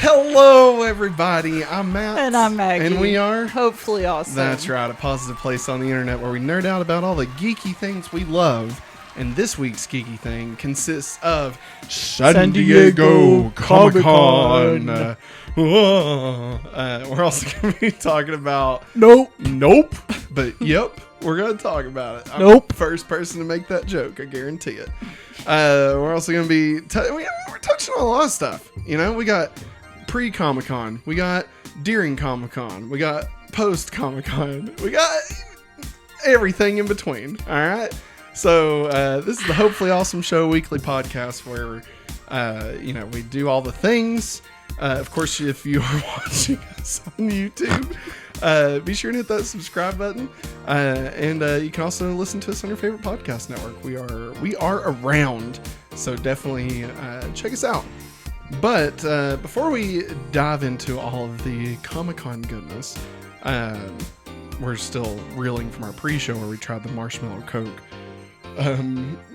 Hello, everybody. I'm Matt. And I'm Maggie. And we are Hopefully Awesome. That's right, a positive place on the internet where we nerd out about all the geeky things we love. And this week's geeky thing consists of San Diego Comic-Con. We're also going to be talking about... Nope. But yep, we're going to talk about it. I'm the first person to make that joke, I guarantee it. We're also going to be... we're touching on a lot of stuff. You know, we got pre-Comic-Con. We got during Comic-Con. We got post-Comic-Con. We got everything in between. All right? So this is the Hopefully Awesome Show weekly podcast where, we do all the things. Of course, if you are watching us on YouTube, be sure to hit that subscribe button. And you can also listen to us on your favorite podcast network. We are around, so definitely check us out. But before we dive into all of the Comic-Con goodness, we're still reeling from our pre-show where we tried the marshmallow Coke.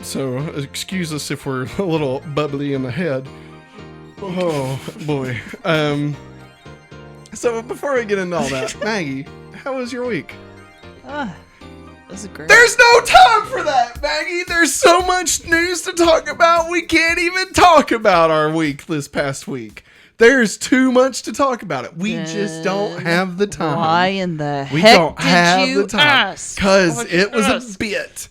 So excuse us if we're a little bubbly in the head. Oh boy. So before we get into all that, Maggie, how was your week? This is great. There's no time for that, Maggie. There's so much news to talk about. We can't even talk about our week this past week. There's too much to talk about it. We just don't have the time. Why in the heck did you ask? Because it was a bit.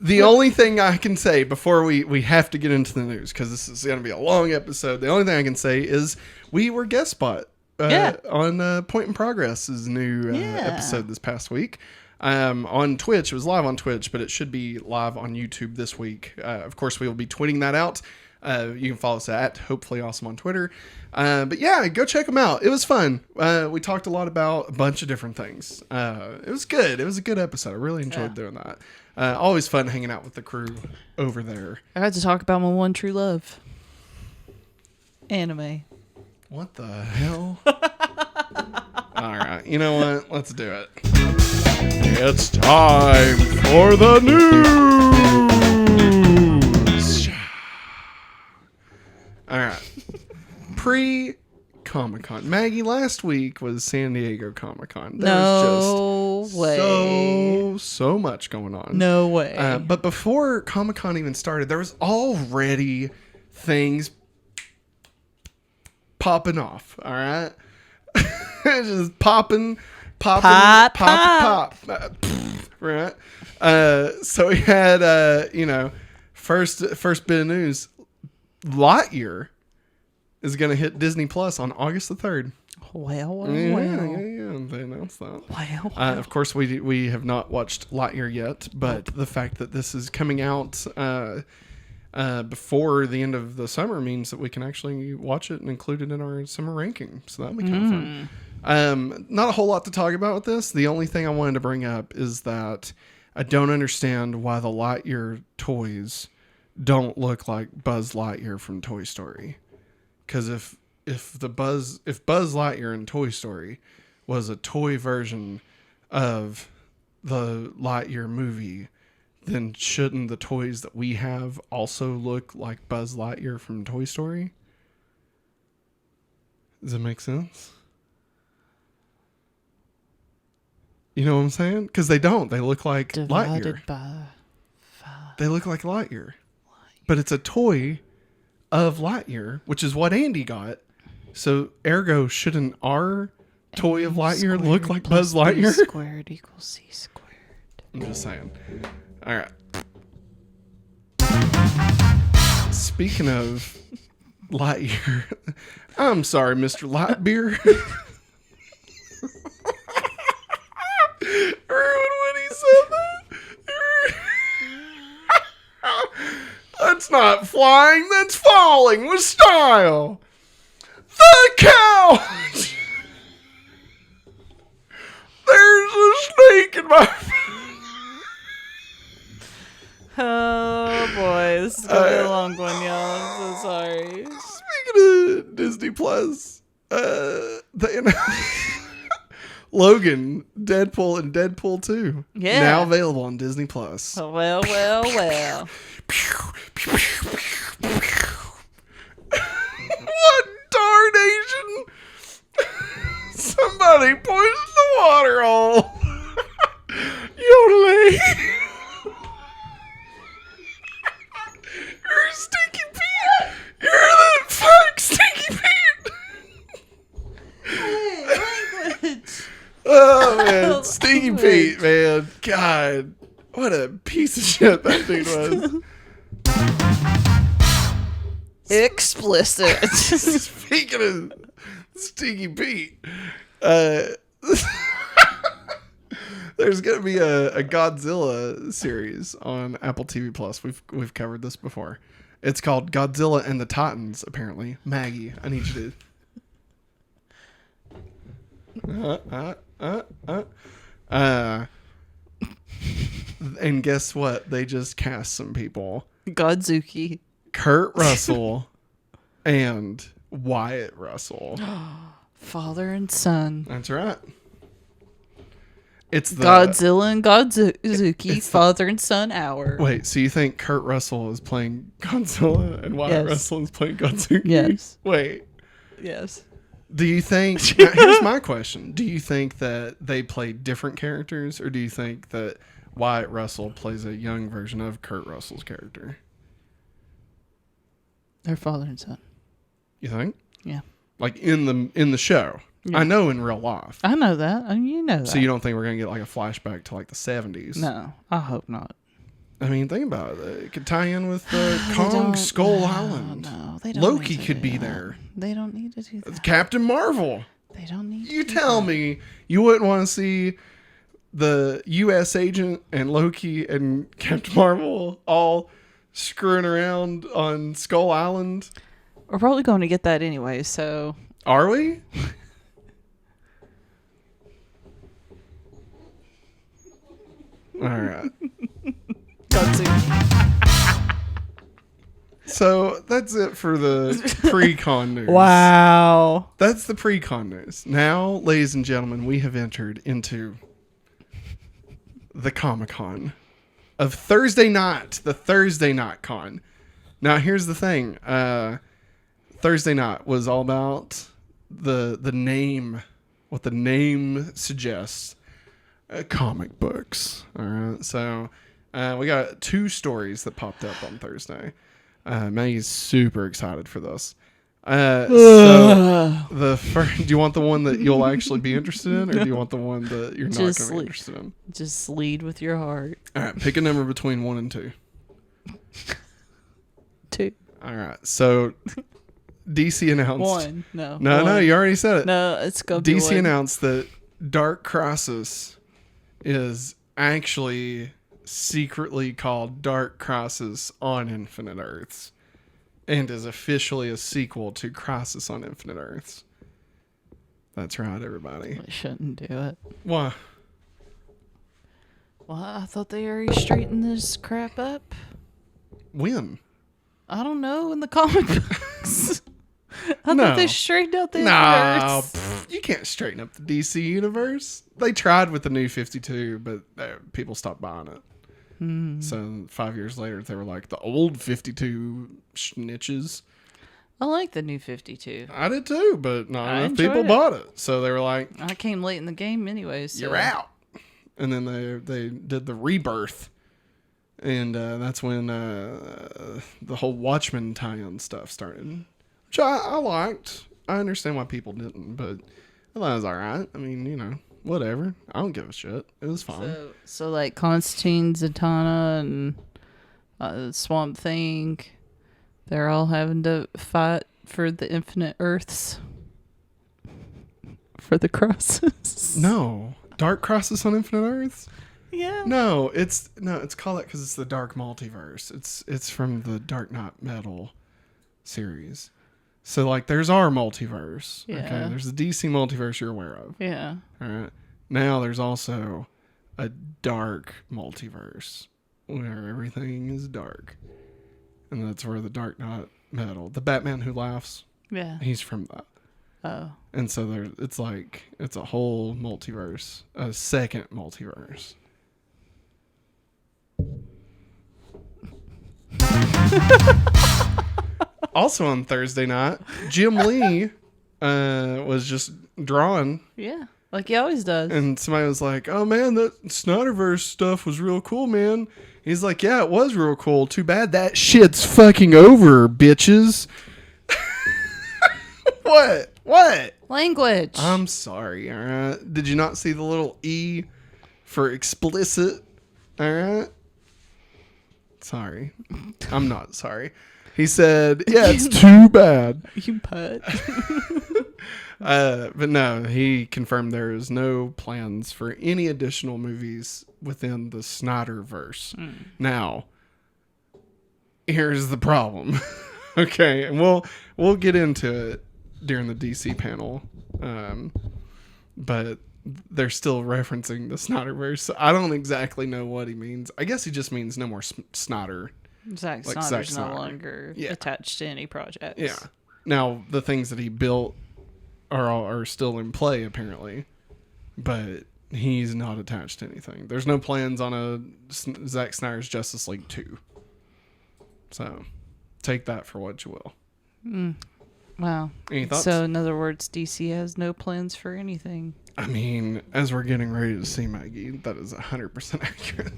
The only thing I can say before we have to get into the news, because this is going to be a long episode, the only thing I can say is we were guest spot on Point in Progress's new episode this past week. On Twitch. It was live on Twitch, but it should be live on YouTube this week. Of course, we will be tweeting that out. You can follow us at Hopefully Awesome on Twitter. But yeah, go check them out. It was fun. We talked a lot about a bunch of different things. It was good. It was a good episode. I really enjoyed doing that. Always fun hanging out with the crew over there. I got to talk about my one true love. Anime. What the hell? All right. You know what? Let's do it. It's time for the news. All right. Pre-Comic-Con. Maggie, last week was San Diego Comic-Con. There was just so much going on. No way. But before Comic-Con even started, there was already things popping off. All right. Just popping. Pop. Right. So we had, first bit of news. Lightyear is going to hit Disney Plus on August the 3rd. Well. Yeah. They announced that. Wow. Of course, we have not watched Lightyear yet, but the fact that this is coming out before the end of the summer means that we can actually watch it and include it in our summer ranking. So that'll be kind of fun. Not a whole lot to talk about with this. The only thing I wanted to bring up is that I don't understand why the Lightyear toys don't look like Buzz Lightyear from Toy Story. Because if Buzz Lightyear in Toy Story was a toy version of the Lightyear movie, then shouldn't the toys that we have also look like Buzz Lightyear from Toy Story? Does it make sense? You know what I'm saying? Because they don't. They look like Lightyear. They look like Lightyear. But it's a toy of Lightyear, which is what Andy got. So, ergo, shouldn't our toy of Lightyear look like Buzz Lightyear? B squared equals C squared. I'm just saying. All right. Speaking of Lightyear, I'm sorry, Mr. Lightbeer. Ruined when he said that. That's not flying, that's falling with style. The couch. There's a snake in my Oh boy, this is gonna be a long one, y'all. I'm so sorry. Speaking of Disney Plus, they announced Logan, Deadpool, and Deadpool 2. Yeah. Now available on Disney Plus. Well. What darnation he poisoned the water hole. Yodeling. You're Stinky Pete. You're the fuck Stinky Pete. Hey, language. Oh, man. Stinky Pete, man. God. What a piece of shit that dude was. Explicit. Speaking of Stinky Pete, there's gonna be a Godzilla series on Apple TV Plus. We've covered this before. It's called Godzilla and the Titans. Apparently, Maggie, I need you to. And guess what? They just cast some people. Godzuki. Kurt Russell and Wyatt Russell. Father and son. That's right. It's the Godzilla and Godzuki, father and son hour. Wait, so you think Kurt Russell is playing Godzilla and Wyatt Russell is playing Godzuki? Yes. Wait. Yes. Do you think... Now, here's my question. Do you think that they play different characters, or do you think that Wyatt Russell plays a young version of Kurt Russell's character? They're father and son. You think? Yeah. Like in the show. Yeah. I know in real life. I know that. I mean, you know that. So you don't think we're going to get like a flashback to like the 70s? No, I hope not. I mean, think about it. It could tie in with Kong Skull Island. No, they don't. Loki could be there. They don't need to do that. Captain Marvel. They don't need to You tell me you wouldn't want to see the U.S. agent and Loki and Captain Marvel all screwing around on Skull Island? We're probably going to get that anyway, so... Are we? All right. So that's it for the pre-con news. Wow. That's the pre-con news. Now, ladies and gentlemen, we have entered into the Comic-Con of Thursday night, the Thursday night con. Now, here's the thing. Thursday night was all about the name, what the name suggests, comic books. All right. So we got 2 stories that popped up on Thursday. Maggie's super excited for this. So the first, do you want the one that you'll actually be interested in, or do you want the one that you're not going to be interested in? Just lead with your heart. All right, pick a number between 1 and 2. 2. All right, so DC announced 1. No, you already said it. No, it's gonna be DC 1. announced that Dark Crisis is actually secretly called Dark Crisis on Infinite Earths, and is officially a sequel to Crisis on Infinite Earths. That's right, everybody. They shouldn't do it. Why? Well, I thought they already straightened this crap up. When? I don't know, in the comic books. I thought they straightened out the universe. You can't straighten up the DC universe. They tried with the New 52, but people stopped buying it. So 5 years later, they were like, the old 52 snitches. I like the New 52. I did too, but not enough people enjoyed it. bought it. So they were like, I came late in the game anyway, so... you're out. And then they did the Rebirth. And that's when the whole Watchmen tie-in stuff started. Which I liked. I understand why people didn't, but I thought it was alright. I mean, you know, whatever. I don't give a shit. It was fine. So like Constantine, Zatanna, and Swamp Thing, they're all having to fight for the Infinite Earths. For the crosses. No. Dark Crisis on Infinite Earths? Yeah. No, it's called that because it's the Dark Multiverse. It's from the Dark Knight Metal series. So like there's our multiverse. Yeah. Okay. There's the DC multiverse you're aware of. Yeah. All right. Now there's also a dark multiverse where everything is dark. And that's where the Dark Knight Metal, the Batman Who Laughs, Yeah. he's from that. Oh. And so it's a whole multiverse, a second multiverse. Also on Thursday night, Jim Lee was just drawing. Yeah. Like he always does. And somebody was like, oh man, that Snyderverse stuff was real cool, man. He's like, yeah, it was real cool. Too bad that shit's fucking over, bitches. What? Language. I'm sorry, all right? Did you not see the little E for explicit? All right? Sorry. I'm not sorry. He said, yeah, it's too bad. You put. But no, he confirmed there is no plans for any additional movies within the Snyderverse. Now, here's the problem. Okay, and we'll get into it during the DC panel. But they're still referencing the Snyderverse. So I don't exactly know what he means. I guess he just means no more Snyder. Zack Snyder's no longer attached to any projects. Yeah. Now, the things that he built are still in play, apparently. But he's not attached to anything. There's no plans on a Zack Snyder's Justice League 2. So, take that for what you will. Wow. Any thoughts? So, in other words, DC has no plans for anything. I mean, as we're getting ready to see Maggie, that is 100% accurate.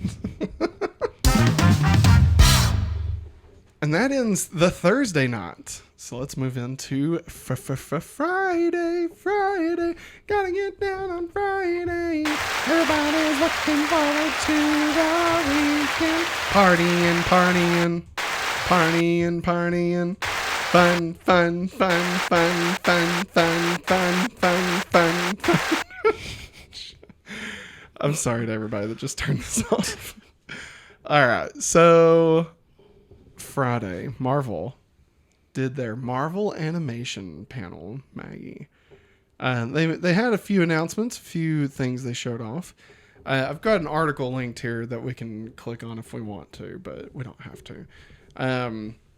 And that ends the Thursday night. So let's move into Friday. Gotta get down on Friday. Everybody's looking forward to the weekend. Partying. Fun. I'm sorry to everybody that just turned this off. All right, so Friday, Marvel did their Marvel animation panel, Maggie. They had a few announcements, a few things they showed off. I've got an article linked here that we can click on if we want to, but we don't have to.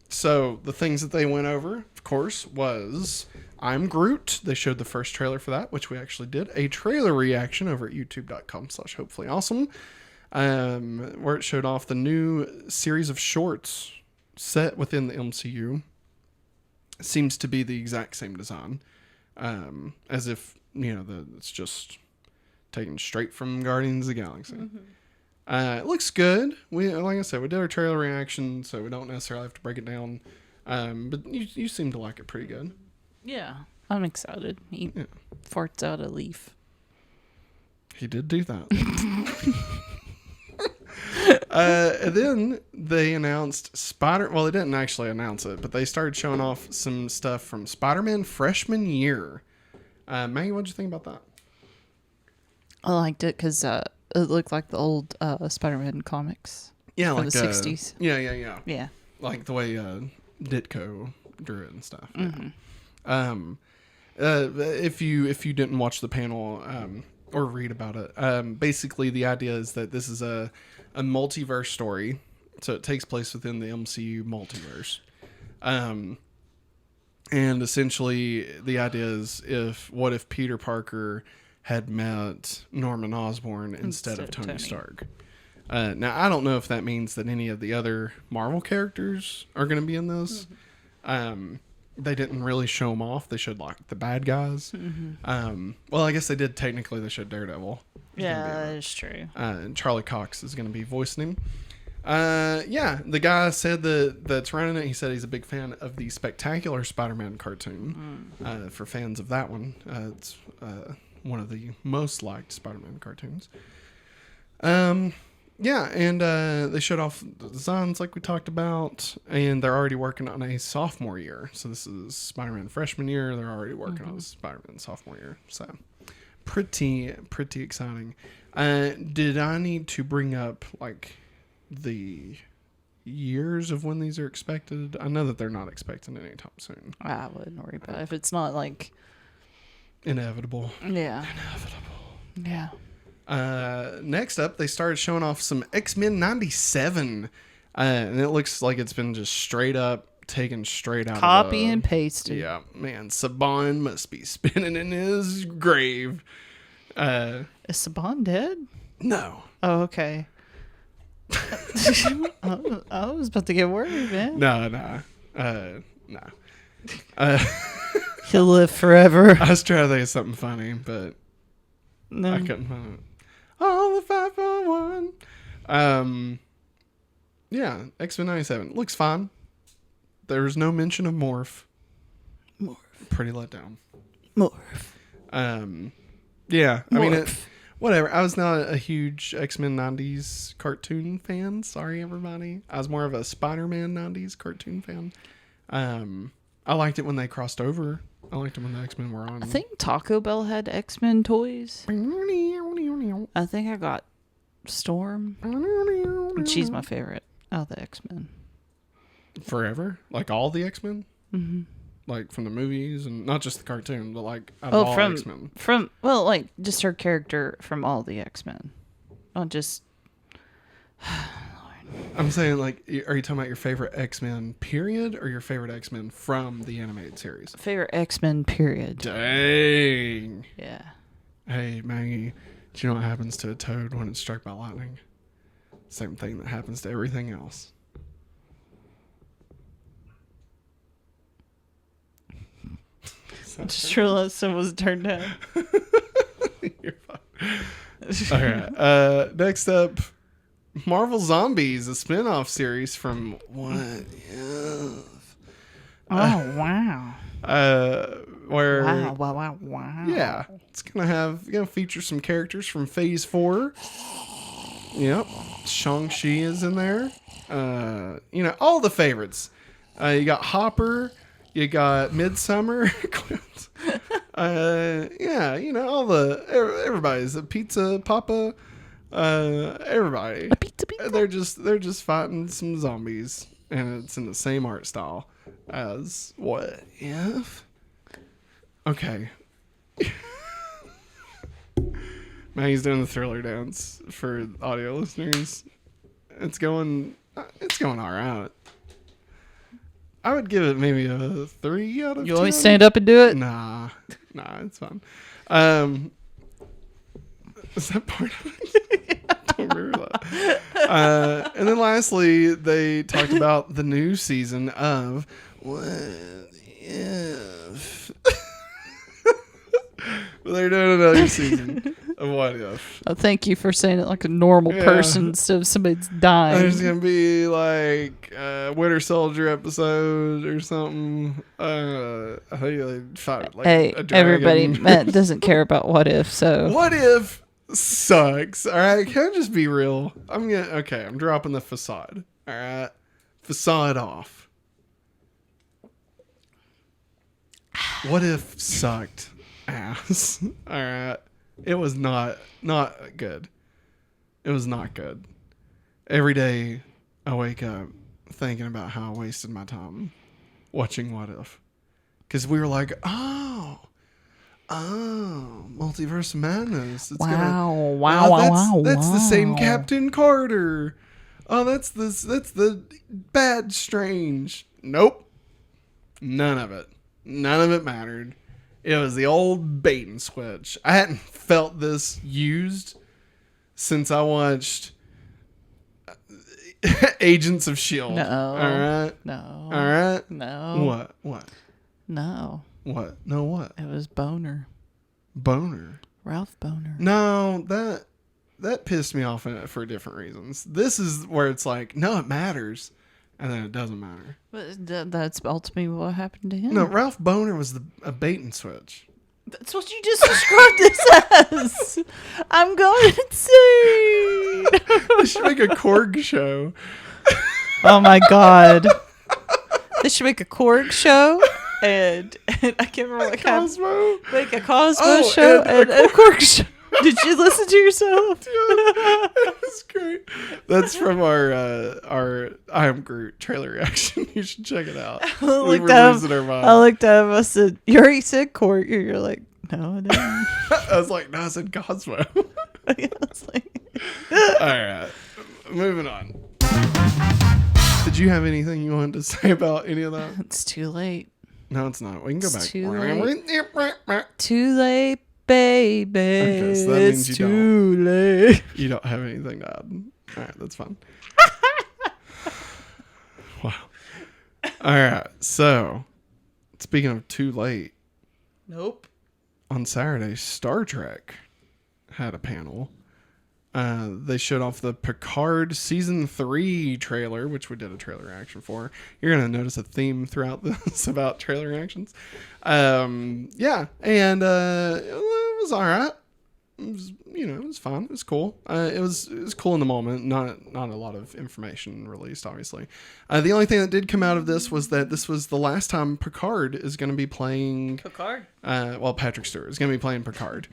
So the things that they went over, of course, was I'm Groot. They showed the first trailer for that, which we actually did a trailer reaction over at youtube.com/hopefullyawesome, where it showed off the new series of shorts set within the MCU. It seems to be the exact same design, as if, it's just taken straight from Guardians of the Galaxy. It looks good. Like I said, we did our trailer reaction, so we don't necessarily have to break it down. But you seem to like it pretty good. Yeah, I'm excited. He farts out a leaf. He did do that. And then they announced well, they didn't actually announce it, but they started showing off some stuff from Spider-Man Freshman Year. Maggie, what'd you think about that? I liked it because it looked like the old Spider-Man comics. Yeah, from like the 60s. Yeah. Like the way Ditko drew it and stuff. If you didn't watch the panel or read about it, basically the idea is that this is a multiverse story, so it takes place within the MCU multiverse. And essentially the idea is what if Peter Parker had met Norman Osborn instead of Tony Stark. Now, I don't know if that means that any of the other Marvel characters are going to be in this. They didn't really show them off. They showed, like, the bad guys. Well, I guess they did technically. They showed Daredevil. Yeah, that is true. And Charlie Cox is going to be voicing him. The guy said that's running it. He said he's a big fan of the Spectacular Spider-Man cartoon. For fans of that one, it's one of the most liked Spider-Man cartoons. And they showed off the designs like we talked about, and they're already working on a sophomore year. So this is Spider-Man freshman year. They're already working on Spider-Man sophomore year. So pretty exciting. Did I need to bring up like the years of when these are expected? I know that they're not expecting anytime soon. I wouldn't worry about it if it's not like inevitable. Yeah. Inevitable. Yeah. Next up, they started showing off some X-Men 97. And it looks like it's been just straight up taken straight out copy and pasted. Yeah, man. Saban must be spinning in his grave. Is Saban dead? No. Oh, okay. I was about to get worried, man. No. He'll live forever. I was trying to think of something funny, but No. I couldn't find it. All the 541. Yeah, X-Men 97. Looks fine. There's no mention of Morph. Pretty let down. Morph. Yeah, I mean, whatever. I was not a huge X-Men 90s cartoon fan. Sorry, everybody. I was more of a Spider-Man 90s cartoon fan. I liked it when they crossed over. I liked it when the X-Men were on. I think Taco Bell had X-Men toys. I think I got Storm. And she's my favorite out of the X-Men. Forever? Like all the X-Men? Mm-hmm. Like from the movies and not just the cartoon, but like out of all X-Men. Like just her character from all the X-Men. Not just... I'm saying, like, are you talking about your favorite X-Men period or your favorite X-Men from the animated series? Favorite X-Men period. Dang. Yeah. Hey, Maggie, do you know what happens to a toad when it's struck by lightning? Same thing that happens to everything else. I just realized someone was turned down. You're fine. All right. Next up, Marvel Zombies, a spinoff series from What If? Oh, wow. Where Wow. yeah, it's gonna feature some characters from Phase 4. Yep, Shang-Chi is in there. All the favorites. You got Hopper, you got Midsummer. All everybody's a Pizza Papa. Everybody. A pizza. They're just fighting some zombies, and it's in the same art style as What If? Okay. Maggie's doing the Thriller dance for audio listeners. It's going all right. I would give it maybe a 3 out of 10. You want me to stand up and do it? Nah, it's fine. Is that part of it? I don't remember that. And then lastly, they talked about the new season of What If? They're doing another season of What If. Oh, thank you for saying it like a normal person instead of somebody's dying. There's going to be like a Winter Soldier episode or something. I think they fight like a dragon. Everybody, Matt doesn't care about What If, so. What If sucks. All right, can I just be real? I'm dropping the facade. All right, facade off. What If sucked ass. All right, it was not good. It was not good. Every day I wake up thinking about how I wasted my time watching What If, because we were like, oh, Multiverse Madness. It's wow. That's the same Captain Carter. Oh, that's the bad Strange. Nope. None of it mattered. It was the old bait and switch. I hadn't felt this used since I watched Agents of S.H.I.E.L.D. No. All right? No. All right? No. What? No. What? No, what? It was Boner. Boner? Ralph Boner. No, that pissed me off for different reasons. This is where it's like, no, it matters, and then it doesn't matter. But that's ultimately what happened to him. No, Ralph Boner was a bait and switch. That's what you just described this as. I'm going insane. They should make a Korg show. Oh my god. They should make a Korg show and I can't remember what Cosmo. Make a Cosmo show and a Korg show. Did you listen to yourself? Yeah, that was great. That's from our I Am Groot trailer reaction. You should check it out. I looked at him. I said, "You already said Korg." You're like, "No, I didn't." I was like, "No, I said Cosmo." I was like, all right, moving on. Did you have anything you wanted to say about any of that? It's too late. No, it's not. We can go back. Too late, baby. Okay, so that means it's too late. You don't have anything to add. All right, that's fine. Wow. All right, so speaking of too late. Nope. On Saturday, Star Trek had a panel. They showed off the Picard Season 3 trailer, which we did a trailer reaction for. You're going to notice a theme throughout this about trailer reactions. Yeah, and it was all right. It was, it was fun. It was cool. It was cool in the moment. Not a lot of information released, obviously. The only thing that did come out of this was that this was the last time Picard is going to be playing... Picard? Patrick Stewart is going to be playing Picard.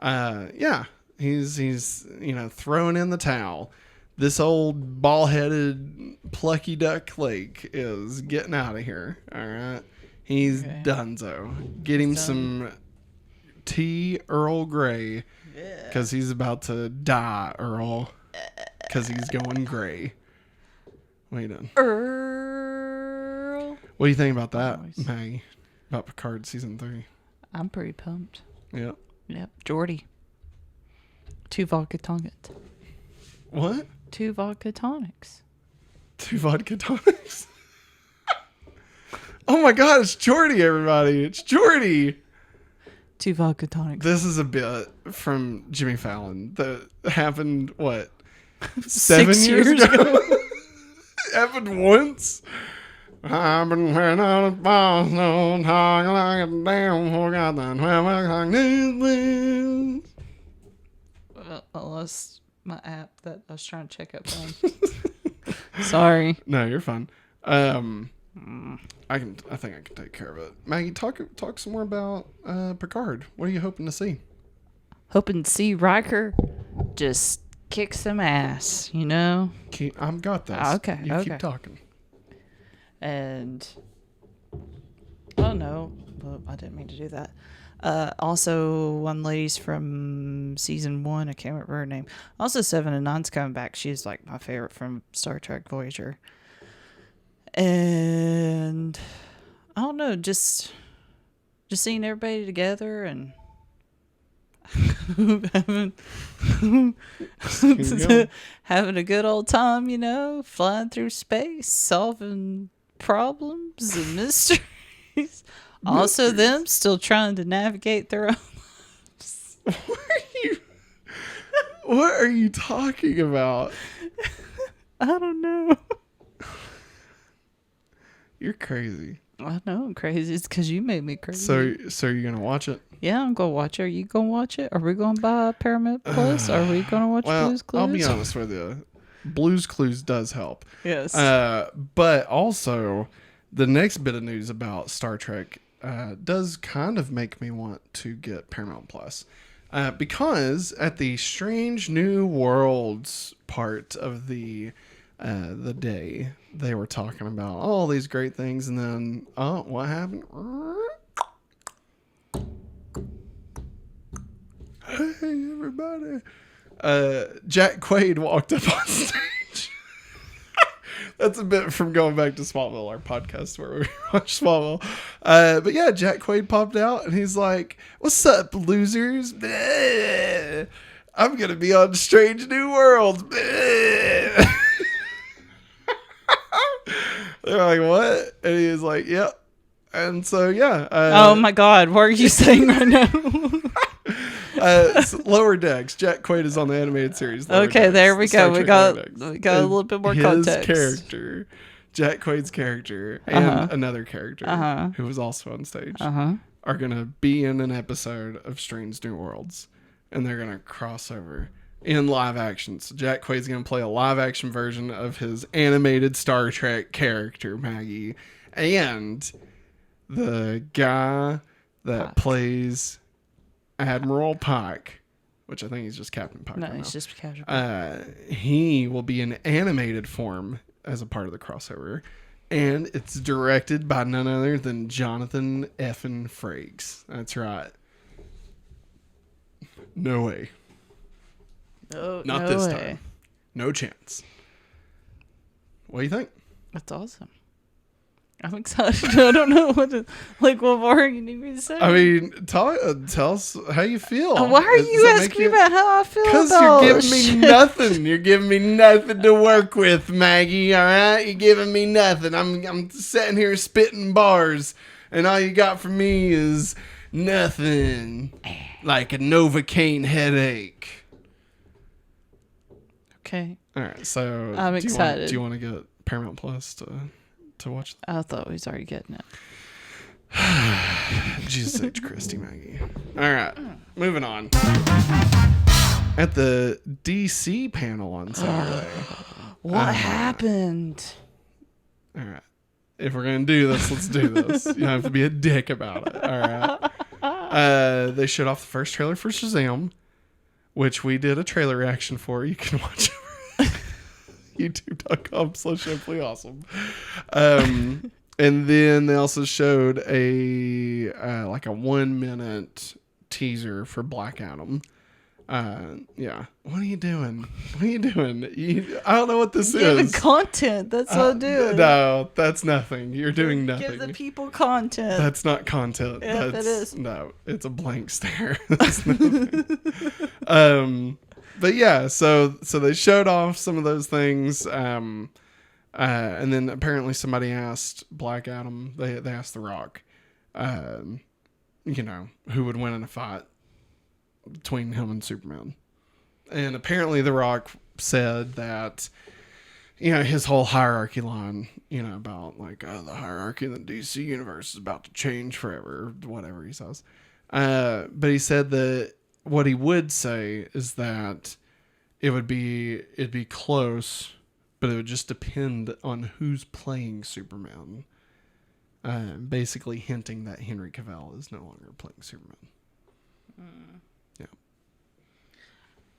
Yeah. He's throwing in the towel. This old ball-headed plucky duck lake is getting out of here. All right, he's donezo. Get him some tea, Earl Grey, because he's about to die, Earl, because he's going gray. What are you doing? Earl. What do you think about that, Maggie? About Picard Season 3? I'm pretty pumped. Yep. Jordy. 2 vodka tonics. What? 2 vodka tonics. 2 vodka tonics? Oh my God, it's Jordy, everybody. It's Jordy. 2 vodka tonics. This is a bit from Jimmy Fallon that happened, what, 7 years ago? It happened once? I've been wearing out of balls, no talking like a damn forgotten where my this. Unless my app that I was trying to check up on. Sorry. No, you're fine. I think I can take care of it. Maggie, talk some more about Picard. What are you hoping to see? Hoping to see Riker just kick some ass, I've got this. Okay. You keep talking. And oh no, well, I didn't mean to do that. Also, one lady's from season 1. I can't remember her name. Also, 7 and 9's coming back. She's like my favorite from Star Trek Voyager. And I don't know, just seeing everybody together and having a good old time, flying through space, solving problems and mysteries. Also, them still trying to navigate their own lives. What are you talking about? I don't know. You're crazy. I know I'm crazy. It's because you made me crazy. So you're gonna watch it? Yeah, I'm gonna watch it. Are you gonna watch it? Are we gonna buy Paramount Plus? Are we gonna watch Blue's Clues? I'll be honest with you. Blue's Clues does help. Yes. But also, the next bit of news about Star Trek does kind of make me want to get Paramount Plus. Because at the Strange New Worlds part of the day, they were talking about all these great things, and then what happened? Hey everybody! Jack Quaid walked up on stage. That's a bit from going back to Smallville, our podcast where we watch Smallville. But yeah, Jack Quaid popped out and he's like, "What's up, losers? Bleh. I'm gonna be on Strange New Worlds." Bleh. They're like, "What?" And he was like, "Yep." And so yeah. Oh my God, what are you saying right now? Lower Decks. Jack Quaid is on the animated series. Lower Okay, Decks, there we go. We got and a little bit more context. His character, Jack Quaid's character, and another character who was also on stage are gonna be in an episode of Strange New Worlds, and they're gonna cross over in live action. So Jack Quaid's gonna play a live action version of his animated Star Trek character, Maggie, and the guy that plays Admiral Pike, which I think he's just Captain Pike. No, he's just Captain Pike. He will be in animated form as a part of the crossover, and it's directed by none other than Jonathan effing Frakes. That's right. No way. No, Not no this way. time. No chance. What do you think? That's awesome. I'm excited. I don't know what what more you need me to say. I mean, tell us how you feel. Why are you asking me about how I feel about Because you're giving me nothing. You're giving me nothing to work with, Maggie, all right? You're giving me nothing. I'm sitting here spitting bars, and all you got from me is nothing. like a Novocaine headache. Okay. All right, so I'm excited. Do you want to get Paramount Plus to watch that? I thought we was already getting it. Jesus H. Christy Maggie. All right, moving on. At the DC panel on Saturday. What happened? All right. If we're going to do this, let's do this. You don't have to be a dick about it. All right. They showed off the first trailer for Shazam, which we did a trailer reaction for. You can watch it. youtube.com/simplyawesome. And then they also showed a 1 minute teaser for Black Adam. Yeah. What are you doing? I don't know what this is. Giving content. That's what I'm doing. No, that's nothing. You're doing nothing. Give the people content. That's not content. Yep, it is. No, it's a blank stare. That's nothing. But yeah, so they showed off some of those things. And then apparently somebody asked Black Adam, they asked The Rock, who would win in a fight between him and Superman. And apparently The Rock said that, his whole hierarchy line, about like the hierarchy in the DC universe is about to change forever, whatever he says. But he said that what he would say is that it'd be close, but it would just depend on who's playing Superman. Basically hinting that Henry Cavill is no longer playing Superman. Yeah.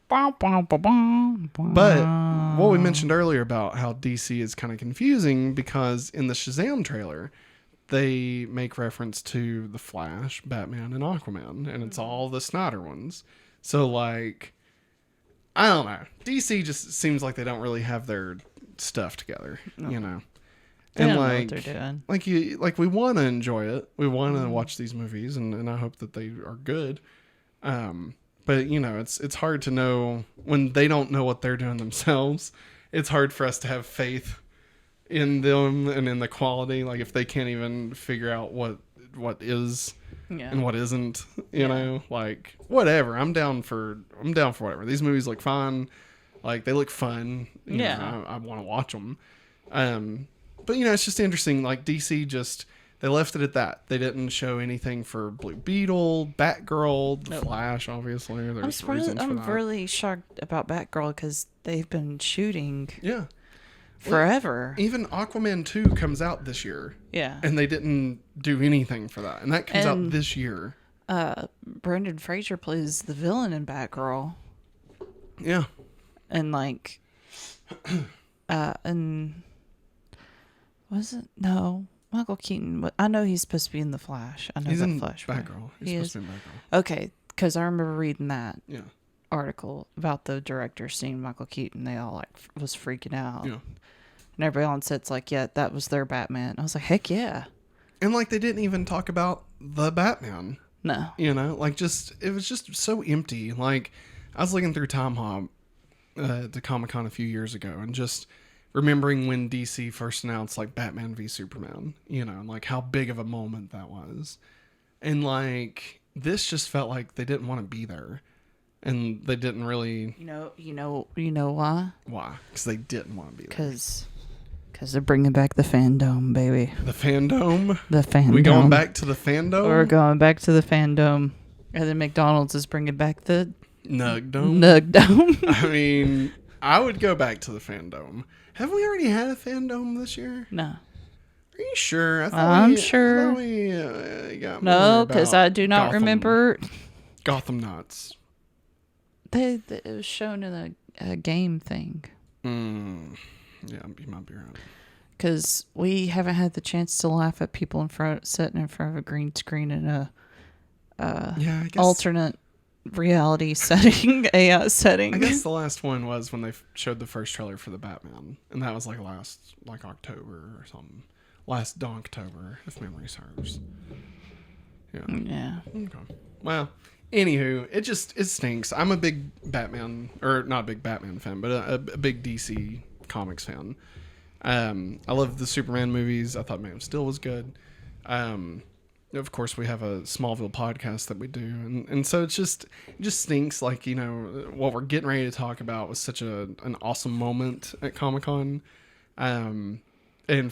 But what we mentioned earlier about how DC is kind of confusing because in the Shazam trailer, they make reference to The Flash, Batman, and Aquaman, and it's all the Snyder ones. So, like, I don't know. DC just seems like they don't really have their stuff together, No. And They don't know what they're doing. Like we want to enjoy it. We want to watch these movies, and I hope that they are good. But it's hard to know when they don't know what they're doing themselves. It's hard for us to have faith in them and in the quality. Like if they can't even figure out what is and what isn't, like whatever. I'm down for whatever. These movies look fun. Like they look fun. I want to watch them. But it's just interesting. Like DC they left it at that. They didn't show anything for Blue Beetle, Batgirl, The Flash, obviously. There's reasons for that. I'm really shocked about Batgirl because they've been shooting forever. Even Aquaman 2 comes out this year. Yeah. And they didn't do anything for that. And that comes out this year. Brendan Fraser plays the villain in Batgirl. Yeah. And and was it? No. Michael Keaton, I know he's supposed to be in The Flash. I know he's The in Flash. Batgirl. He's supposed to be in Batgirl. Okay, because I remember reading that article about the director seeing Michael Keaton. They all was freaking out. Yeah. And everybody on set's like, yeah, that was their Batman. I was like, heck yeah. And they didn't even talk about the Batman. No. It was just so empty. Like I was looking through Time Hop to Comic-Con a few years ago and just remembering when DC first announced Batman v Superman, and how big of a moment that was. And this just felt like they didn't want to be there. And they didn't really You know why? Why? Because they didn't want to be there. Because they're bringing back the fandom, baby. The fandom? The fandom. We going back to the fandom? We're going back to the fandom. And then McDonald's is bringing back the Nugdome. I mean, I would go back to the fandom. Have we already had a fandom this year? No. Are you sure? I'm sure. No, because I do not remember. Gotham Knights. It was shown in a game thing. Yeah, you might be right. Because we haven't had the chance to laugh at people sitting in front of a green screen in a alternate reality setting, AI setting. I guess the last one was when they showed the first trailer for the Batman, and that was last October or something. Last Donktober, if memory serves. Yeah. Okay. Well, anywho, it stinks. I'm a big Batman, or not a big Batman fan, but a big DC Comics fan. I love the Superman movies. I thought Man of Steel was good. of course, we have a Smallville podcast that we do, and so it just stinks. Like, you know, what we're getting ready to talk about was such an awesome moment at Comic-Con, and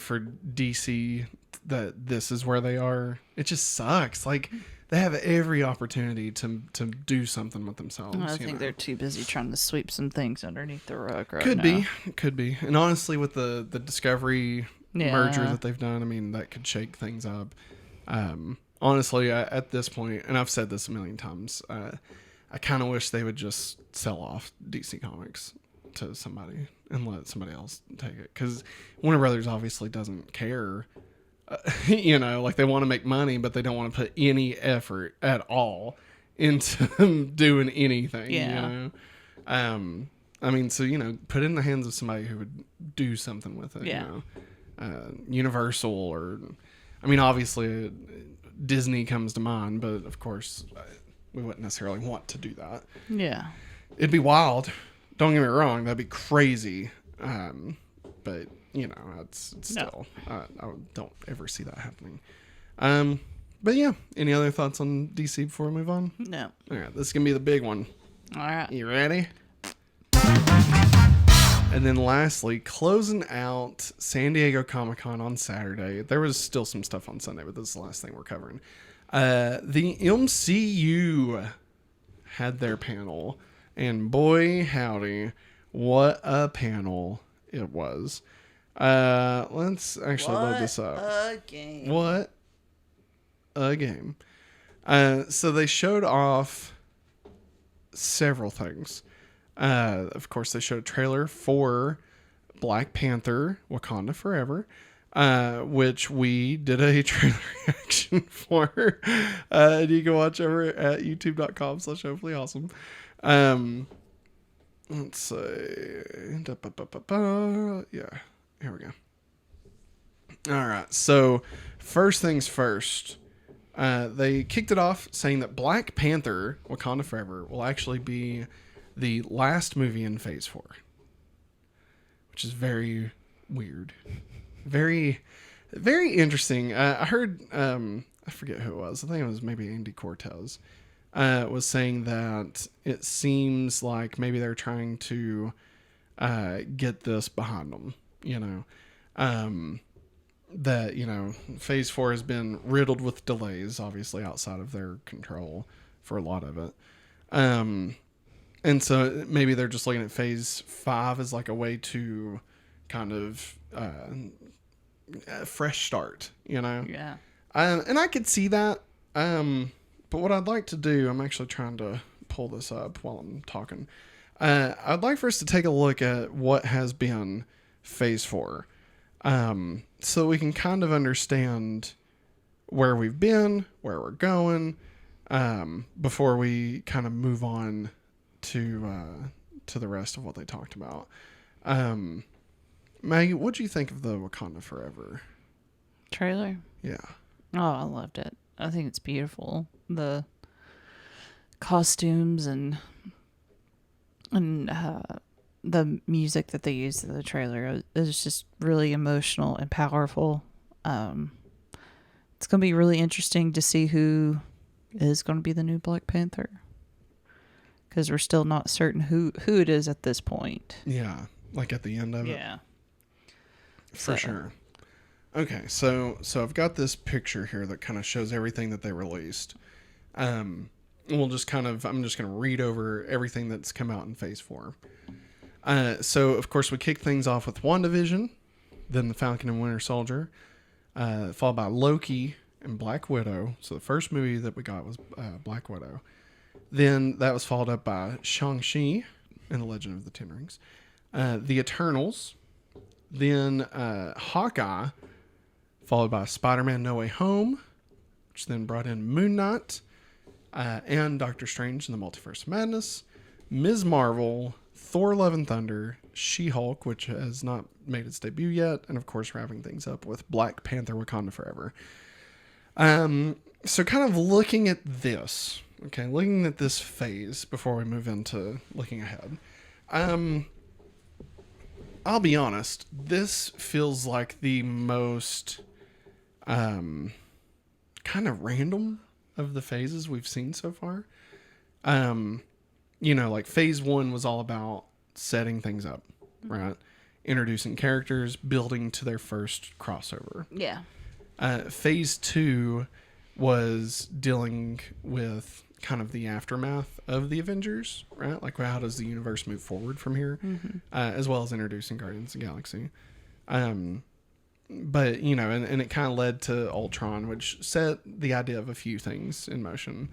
for DC that this is where they are. It just sucks. Like, they have every opportunity to do something with themselves. I think they're too busy trying to sweep some things underneath the rug right could now. Could be. And honestly, with the Discovery merger that they've done, I mean, that could shake things up. Honestly, at this point, and I've said this a million times, I kind of wish they would just sell off DC Comics to somebody and let somebody else take it. Because Warner Brothers obviously doesn't care. You know, like, they want to make money, but they don't want to put any effort at all into doing anything. Yeah. You know, I mean, so, you know, put it in the hands of somebody who would do something with it. Yeah. You know, Universal, or, I mean, obviously Disney comes to mind, but of course we wouldn't necessarily want to do that. Yeah. It'd be wild. Don't get me wrong. That'd be crazy. But, you know, it's still, I don't ever see that happening. But yeah, any other thoughts on DC before we move on? No. All right, this is going to be the big one. All right. You ready? And then lastly, closing out San Diego Comic-Con on Saturday. There was still some stuff on Sunday, but this is the last thing we're covering. The MCU had their panel, and boy howdy, what a panel it was. Let's actually load this up. What a game. So they showed off several things. Of course, they showed a trailer for Black Panther, Wakanda Forever, which we did a trailer reaction for. You can watch over at youtube.com/hopefullyawesome. Let's see. Yeah, here we go. All right, so first things first. They kicked it off saying that Black Panther, Wakanda Forever, will actually be the last movie in Phase 4, which is very weird, very, very interesting. I heard, I forget who it was. I think it was maybe Andy Cortez, was saying that it seems like maybe they're trying to get this behind them. You know, that, you know, Phase 4 has been riddled with delays, obviously outside of their control for a lot of it. And so maybe they're just looking at Phase 5 as like a way to kind of a fresh start, you know? Yeah. And I could see that. But what I'd like to do, I'm actually trying to pull this up while I'm talking. I'd like for us to take a look at what has been Phase 4. So we can kind of understand where we've been, where we're going, before we kind of move on to the rest of what they talked about. Maggie, what do you think of the Wakanda Forever trailer? Yeah. Oh, I loved it. I think it's beautiful. The costumes and the music that they used in the trailer is just really emotional and powerful. It's going to be really interesting to see who is going to be the new Black Panther, because we're still not certain who it is at this point. Yeah, like at the end of it. Yeah, for sure. Okay, so I've got this picture here that kind of shows everything that they released. I'm just going to read over everything that's come out in Phase 4. So, of course, we kick things off with WandaVision, then The Falcon and Winter Soldier, followed by Loki and Black Widow. So the first movie that we got was Black Widow. Then that was followed up by Shang-Chi and The Legend of the Ten Rings, The Eternals, then Hawkeye, followed by Spider-Man No Way Home, which then brought in Moon Knight, and Doctor Strange and the Multiverse of Madness, Ms. Marvel, Thor Love and Thunder, She-Hulk, which has not made its debut yet, and of course wrapping things up with Black Panther Wakanda Forever. So kind of looking at this, looking at this phase before we move into looking ahead. I'll be honest, this feels like the most kind kind of random of the phases we've seen so far. Like phase 1 was all about setting things up, right? Introducing characters, building to their first crossover. Yeah. Phase 2 was dealing with kind of the aftermath of the Avengers, right? Like, how does the universe move forward from here? As well as introducing Guardians of the Galaxy. But, and it kind of led to Ultron, which set the idea of a few things in motion.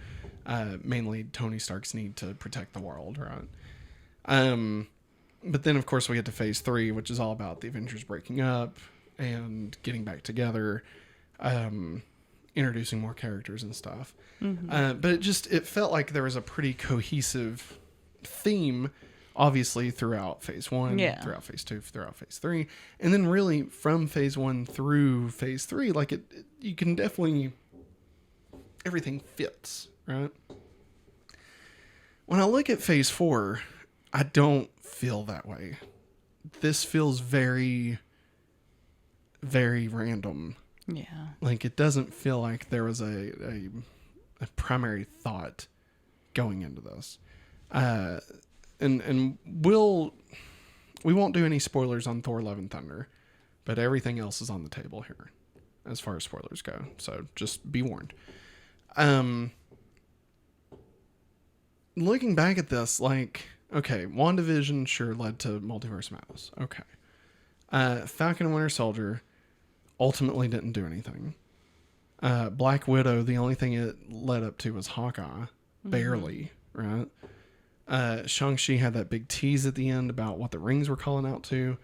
Mainly Tony Stark's need to protect the world, right? But then, of course, we get to phase 3, which is all about the Avengers breaking up and getting back together, introducing more characters and stuff. But it felt like there was a pretty cohesive theme, obviously, throughout phase 1, throughout phase 2, throughout phase 3. And then really from phase 1 through phase 3, like you can definitely, everything fits, right? When I look at phase 4, I don't feel that way. This feels very, very random. Yeah. Like, it doesn't feel like there was a primary thought going into this. And we won't do any spoilers on Thor: Love and Thunder, but everything else is on the table here as far as spoilers go. So just be warned. Looking back at this, like, okay, WandaVision sure led to Multiverse Madness. Okay. Falcon and Winter Soldier ultimately didn't do anything. Black Widow, the only thing it led up to was Hawkeye. Barely, right? Shang-Chi had that big tease at the end about what the rings were calling out to.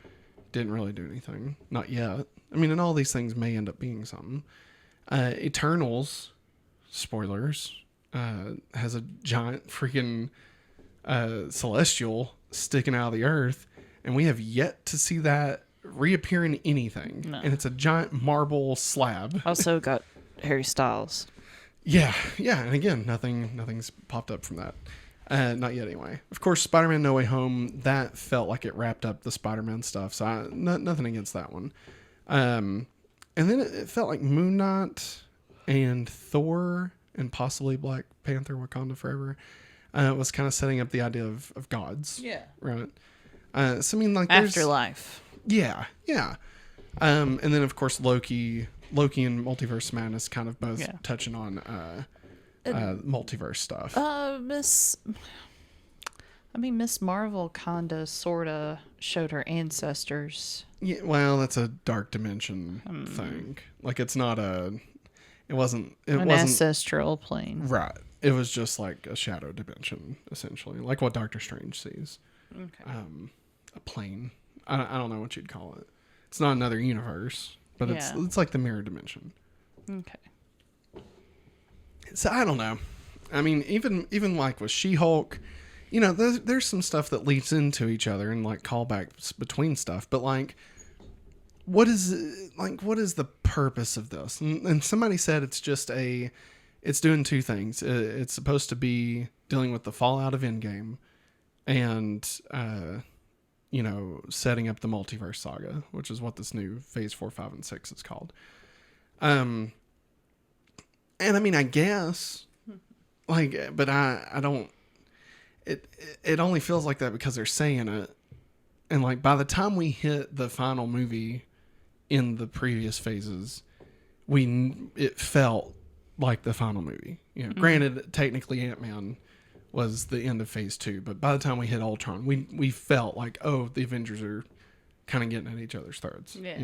Didn't really do anything. Not yet. I mean, and all these things may end up being something. Eternals, spoilers, has a giant freaking celestial sticking out of the earth, and we have yet to see that reappear in anything. No. And it's a giant marble slab. Also got Harry Styles. Yeah, and again, nothing's popped up from that. Not yet, anyway. Of course, Spider-Man No Way Home, that felt like it wrapped up the Spider-Man stuff, so nothing against that one. And then it felt like Moon Knight and Thor and possibly Black Panther: Wakanda Forever was kind of setting up the idea of gods. Yeah. Right? So, I mean, like, Afterlife. Yeah. And then, of course, Loki and Multiverse Madness kind of both touching on multiverse stuff. Miss Marvel kinda sorta showed her ancestors. Yeah, well, that's a dark dimension thing. Like, it wasn't an ancestral plane. Right. It was just like a shadow dimension, essentially. Like what Doctor Strange sees. Okay. A plane. I don't know what you'd call it. It's not another universe, but it's like the mirror dimension. Okay. So I don't know. I mean, even like with She-Hulk, there's some stuff that leads into each other and like callbacks between stuff, but like, what is the purpose of this? And somebody said it's doing two things. It's supposed to be dealing with the fallout of Endgame and, setting up the multiverse saga, which is what this new phase 4, 5, and 6 is called. And I mean, I guess, like, but I don't, it only feels like that because they're saying it. And like, by the time we hit the final movie in the previous phases, it felt like the final movie. Granted, technically Ant-Man was the end of phase 2, but by the time we hit Ultron, we felt like, oh, the Avengers are kind of getting at each other's throats. Yeah.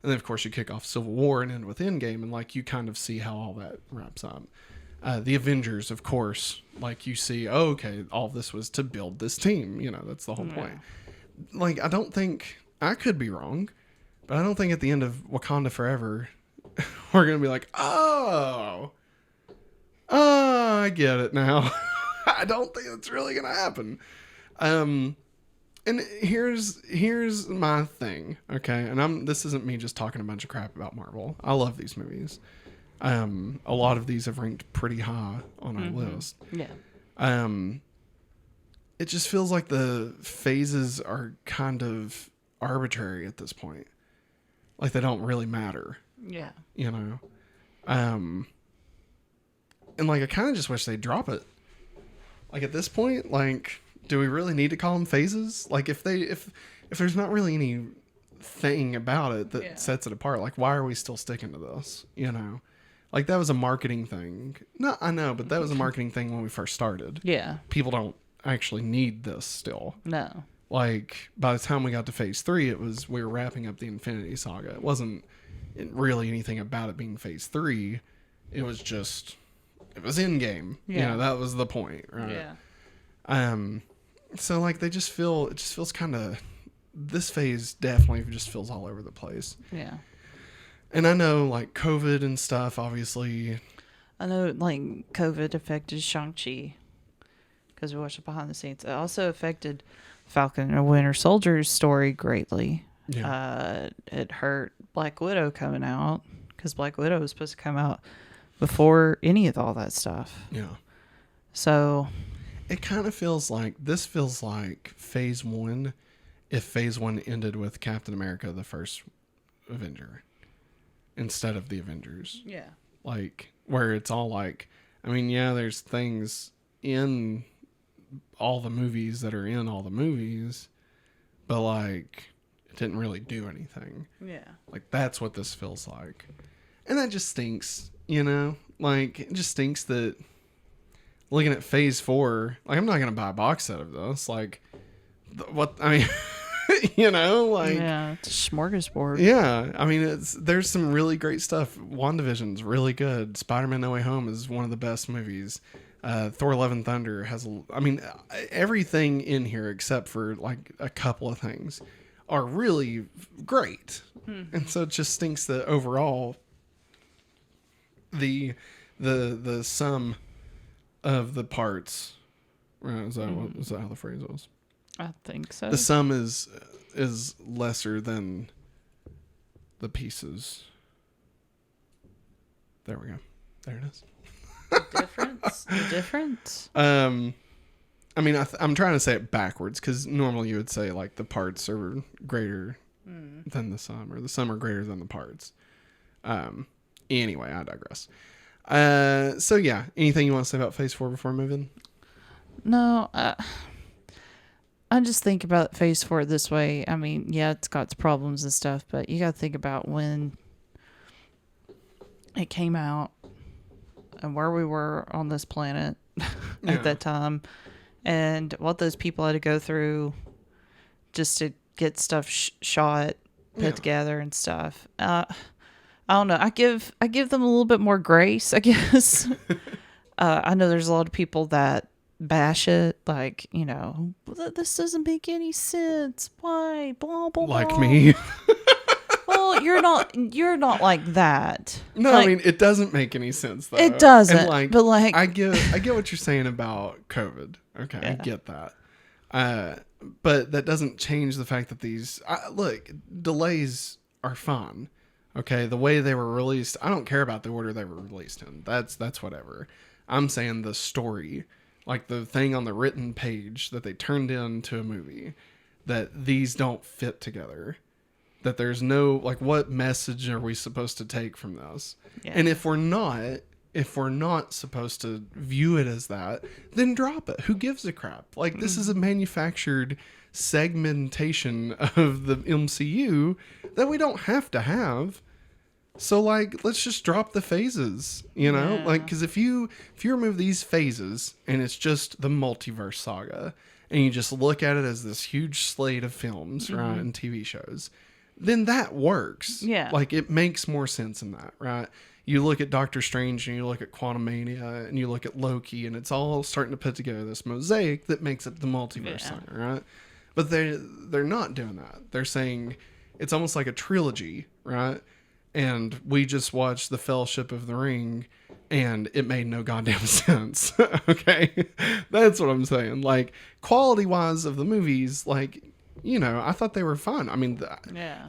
And then of course you kick off Civil War and end with Endgame, and like you kind of see how all that wraps up. The Avengers, of course, like you see, oh, okay, all this was to build this team. That's the whole point. Like, I don't think, I could be wrong, but I don't think at the end of Wakanda Forever, we're going to be like, oh, I get it now. I don't think it's really going to happen. And here's my thing, okay? And this isn't me just talking a bunch of crap about Marvel. I love these movies. A lot of these have ranked pretty high on our list. Yeah. It just feels like the phases are kind of arbitrary at this point. Like they don't really matter. Yeah. And like, I kind of just wish they'd drop it. Like at this point, like, do we really need to call them phases? Like if there's not really any thing about it that sets it apart, like why are we still sticking to this? You know, like that was a marketing thing. No, I know, but that was a marketing thing when we first started. Yeah. People don't actually need this still. No. Like by the time we got to phase 3, we were wrapping up the Infinity Saga. It wasn't really anything about it being phase 3. It was Endgame. Yeah. You know, that was the point, right? Yeah. So like it just feels kind of, this phase definitely just feels all over the place. Yeah. And I know like COVID and stuff, obviously. I know like COVID affected Shang-Chi because we watched it behind the scenes. It also affected Falcon and Winter Soldier's story greatly. Yeah. It hurt Black Widow coming out because Black Widow was supposed to come out before any of all that stuff. Yeah. So it kind of feels like phase 1 if phase 1 ended with Captain America, the first Avenger, instead of the Avengers. Yeah. Like where it's all like, I mean, yeah, there's things in all the movies that are in all the movies, but like it didn't really do anything. Yeah. Like that's what this feels like. And that just stinks, you know? Like it just stinks that looking at phase 4, like I'm not going to buy a box set of this. Like what, I mean, you know, like yeah, it's a smorgasbord. Yeah. I mean, there's some really great stuff. WandaVision's really good. Spider-Man No Way Home is one of the best movies. Thor Love and Thunder has, everything in here except for like a couple of things are really great. And so it just stinks that overall the sum of the parts, is that how the phrase was? I think so. The sum is lesser than the pieces. There we go. There it is. The difference. I mean, I'm trying to say it backwards because normally you would say like the parts are greater than the sum, or the sum are greater than the parts. Anyway, I digress. So yeah, anything you want to say about phase 4 before moving? No, I just think about phase 4 this way. I mean, yeah, it's got its problems and stuff, but you got to think about when it came out and where we were on this planet at that time, and what those people had to go through just to get stuff shot, put together and stuff. I don't know. I give them a little bit more grace, I guess. I know there's a lot of people that bash it, like, you know, this doesn't make any sense. Why? Blah blah. Like blah. me. Well, you're not like that. No, like, I mean it doesn't make any sense though. It doesn't. And but like, I get what you're saying about COVID. Okay, yeah. I get that. But that doesn't change the fact that look, delays are fine. Okay, the way they were released, I don't care about the order they were released in. That's whatever. I'm saying the story, like the thing on the written page that they turned into a movie, that these don't fit together. That there's no, like, what message are we supposed to take from this? Yeah. And if we're not supposed to view it as that, then drop it. Who gives a crap? Like, this is a manufactured segmentation of the MCU that we don't have to have. So, like, let's just drop the phases, you know? Yeah. Like, because if you remove these phases and it's just the multiverse saga and you just look at it as this huge slate of films, right, and TV shows, then that works. Yeah. Like, it makes more sense in that, right? You look at Doctor Strange and you look at Quantumania and you look at Loki, and it's all starting to put together this mosaic that makes up the multiverse saga, right? But they're not doing that. They're saying it's almost like a trilogy, right? And we just watched The Fellowship of the Ring, and it made no goddamn sense. Okay? That's what I'm saying. Like, quality-wise of the movies, like, you know, I thought they were fun. I mean,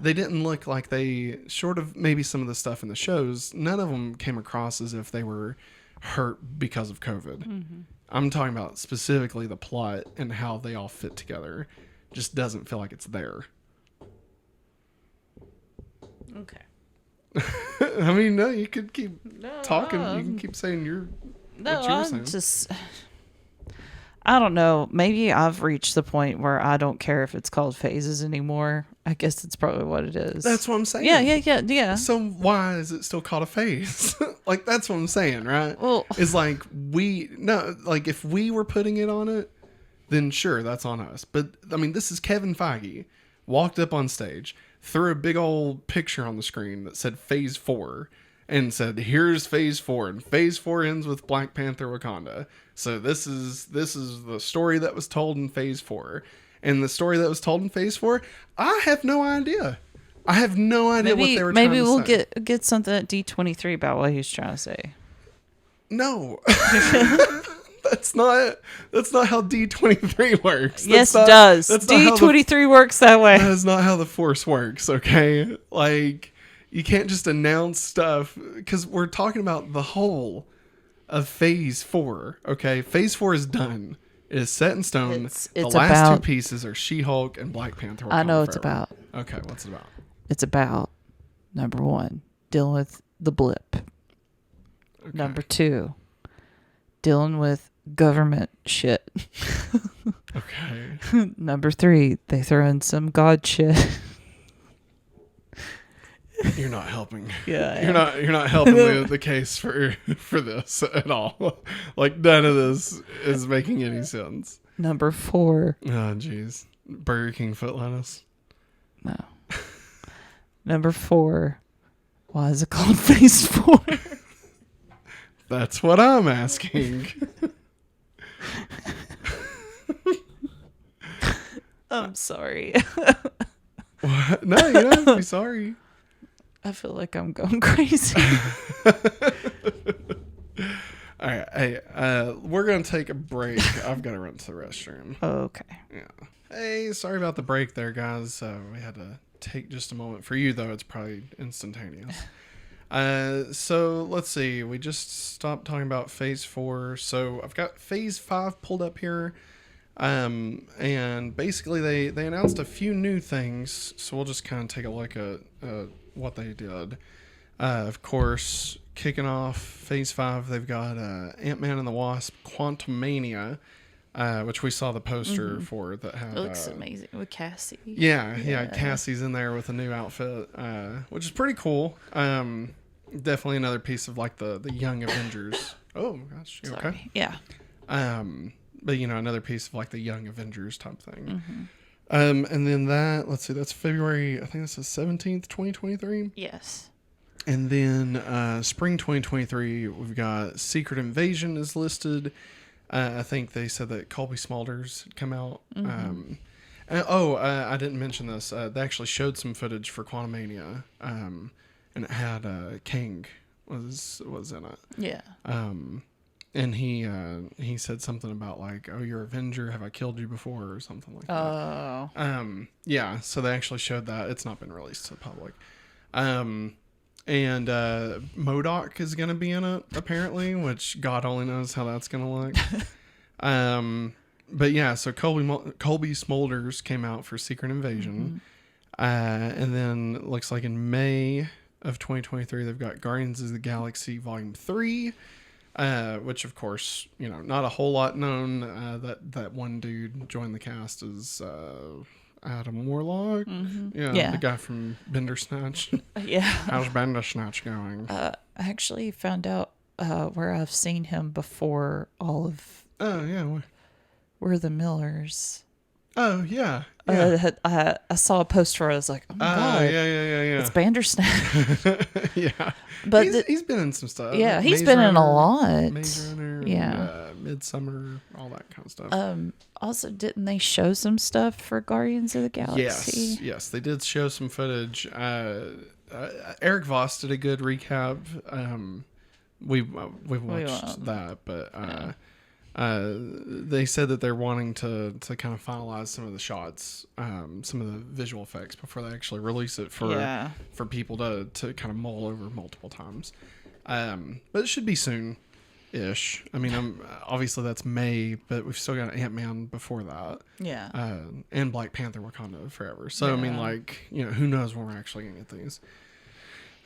they didn't look like they, short of maybe some of the stuff in the shows, none of them came across as if they were hurt because of COVID. Mm-hmm. I'm talking about specifically the plot and how they all fit together. Just doesn't feel like it's there. Okay. I mean, no, you could keep talking. You can keep saying your No, what you were I'm saying. I don't know. Maybe I've reached the point where I don't care if it's called phases anymore. I guess it's probably what it is. That's what I'm saying. Yeah. So why is it still called a phase? Like, that's what I'm saying, right? Well, it's like like if we were putting it on it, then sure, that's on us. But I mean, this is Kevin Feige walked up on stage, threw a big old picture on the screen that said Phase 4 and said, "Here's Phase 4, and Phase 4 ends with Black Panther Wakanda. So this is the story that was told in Phase 4." And the story that was told in Phase 4, I have no idea. I have no idea what they were trying to say. Maybe we'll get something at D23 about what he's trying to say. No. That's not how D23 works. Yes, it does. D23 works that way. That is not how the Force works, okay? Like, you can't just announce stuff, because we're talking about the whole of Phase 4, okay? Phase 4 is done. It is set in stone. It's the last two pieces are She-Hulk and Black Panther. I know it's about. Okay, what's it about? It's about, number 1, dealing with the blip. Okay. Number 2, dealing with government shit. Okay. Number 3, they throw in some God shit. You're not helping. Yeah. You're not helping the case for this at all. Like, none of this is making any sense. Number 4. Oh, jeez. Burger King foot lettuce. No. Number 4. Why is it called Phase 4? That's what I'm asking. I'm sorry. What? No, you don't have to be sorry. I feel like I'm going crazy. All right, hey, we're gonna take a break. I've got to run to the restroom. Okay. Yeah. Hey, sorry about the break there, guys. We had to take just a moment. For you, though, it's probably instantaneous. So let's see. We just stopped talking about Phase 4. So I've got Phase 5 pulled up here. And basically they announced a few new things. So we'll just kind of take a look at what they did. Of course, kicking off Phase 5, they've got Ant-Man and the Wasp: Quantumania, which we saw the poster for. That had, it looks amazing with Cassie. Yeah, Cassie's in there with a new outfit, which is pretty cool. Definitely another piece of like the Young Avengers. Oh gosh, you Sorry. okay? Yeah. But another piece of like the Young Avengers type thing. Mm-hmm. And then let's see, that's February, I think this is 17th, 2023. Yes. And then spring 2023, we've got Secret Invasion is listed. I think they said that Colby Smulders had come out. Mm-hmm. I didn't mention this. They actually showed some footage for Quantumania, and it had Kang was in it. Yeah. And he said something about like, "Oh, you're Avenger. Have I killed you before?" or something like that. Oh. Yeah. So they actually showed that. It's not been released to the public. And MODOK is going to be in it, apparently, which God only knows how that's going to look. But yeah, so Colby Smulders came out for Secret Invasion. Mm-hmm. And then it looks like in May of 2023, they've got Guardians of the Galaxy Volume 3, which, of course, not a whole lot known. That one dude joined the cast is... Adam Warlock. Mm-hmm. Yeah, the guy from Bandersnatch. Yeah. How's Bandersnatch going? I actually found out where I've seen him before all of... Oh, yeah. We're the Millers. Oh, yeah. I saw a post where I was like, oh my God. Yeah. It's Bandersnatch. Yeah. But he's been in some stuff. Yeah, he's been in a lot. Maze Runner. Yeah. Midsummer, all that kind of stuff. Also, didn't they show some stuff for Guardians of the Galaxy? Yes, they did show some footage. Eric Voss did a good recap. We watched that, but they said that they're wanting to kind of finalize some of the shots, some of the visual effects before they actually release it for people to kind of mull over multiple times. But it should be soon-ish. I mean, obviously that's May, but we've still got Ant-Man before that. Yeah. And Black Panther Wakanda Forever. So, I mean, like, who knows when we're actually going to get these.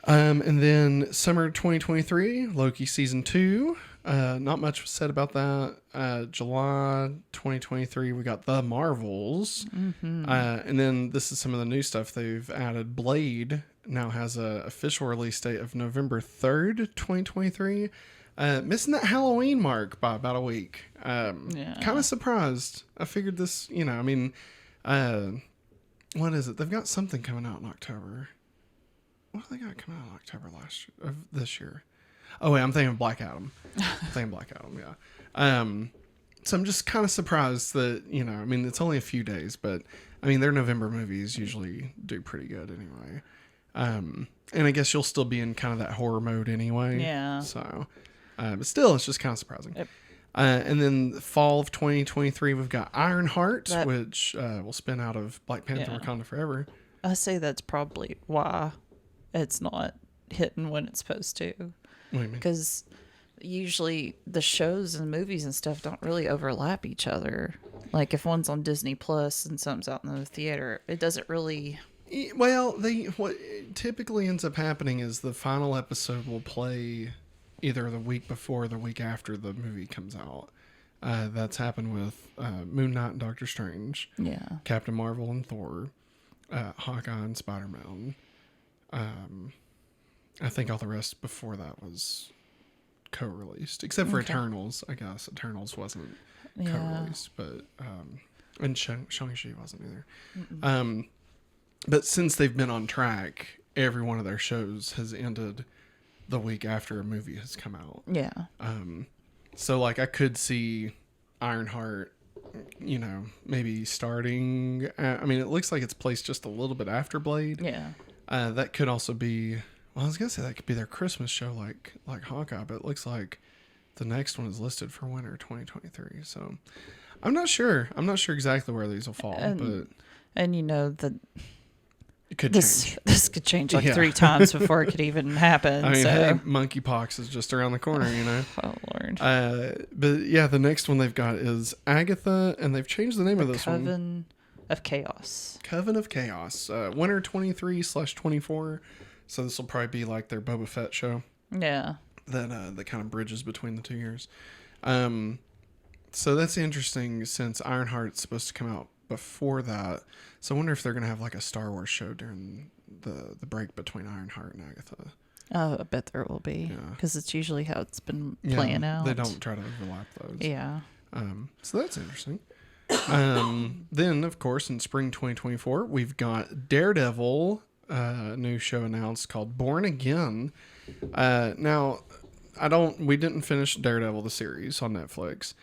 And then summer 2023, Loki season 2. Not much was said about that. July 2023, we got The Marvels. And then this is some of the new stuff they've added. Blade now has a official release date of November 3rd, 2023. Missing that Halloween mark by about a week. Kind of surprised. I figured this, what is it? They've got something coming out in October. What have they got coming out in October this year? Oh, wait, I'm thinking Black Adam. Yeah. So I'm just kind of surprised that, it's only a few days, but, their November movies usually do pretty good anyway. And I guess you'll still be in kind of that horror mode anyway. Yeah. So, but still, it's just kind of surprising. Yep. And then the fall of 2023, we've got Ironheart, which will spin out of Black Panther Wakanda Forever. I say that's probably why it's not hitting when it's supposed to. What do you mean? Because usually the shows and movies and stuff don't really overlap each other. Like if one's on Disney Plus and something's out in the theater, it doesn't really... Well, what typically ends up happening is the final episode will play either the week before or the week after the movie comes out. That's happened with Moon Knight and Doctor Strange. Yeah. Captain Marvel and Thor. Hawkeye and Spider-Man. I think all the rest before that was co-released. Except for Eternals, I guess. Eternals wasn't co-released. But and Shang-Chi wasn't either. But since they've been on track, every one of their shows has ended the week after a movie has come out. Yeah. So, like, I could see Ironheart, maybe starting... it looks like it's placed just a little bit after Blade. Yeah. That could also be... Well, I was going to say that could be their Christmas show like Hawkeye, but it looks like the next one is listed for winter 2023. So, I'm not sure. I'm not sure exactly where these will fall, but... And it could change. This could change like 3 times before it could even happen. Hey, monkeypox is just around the corner, Oh, Lord. But yeah, the next one they've got is Agatha, and they've changed the name of this one. Coven of Chaos. Coven of Chaos. Winter 23/24. So this will probably be like their Boba Fett show. Yeah. That kind of bridges between the 2 years. So that's interesting since Ironheart's supposed to come out before that. So I wonder if they're going to have like a Star Wars show during the break between Ironheart and Agatha. Oh, I bet there will be. Because it's usually how it's been playing out. They don't try to overlap those. Yeah. So that's interesting. Then, of course, in spring 2024, we've got Daredevil, a new show announced called Born Again. Now, we didn't finish Daredevil, the series on Netflix.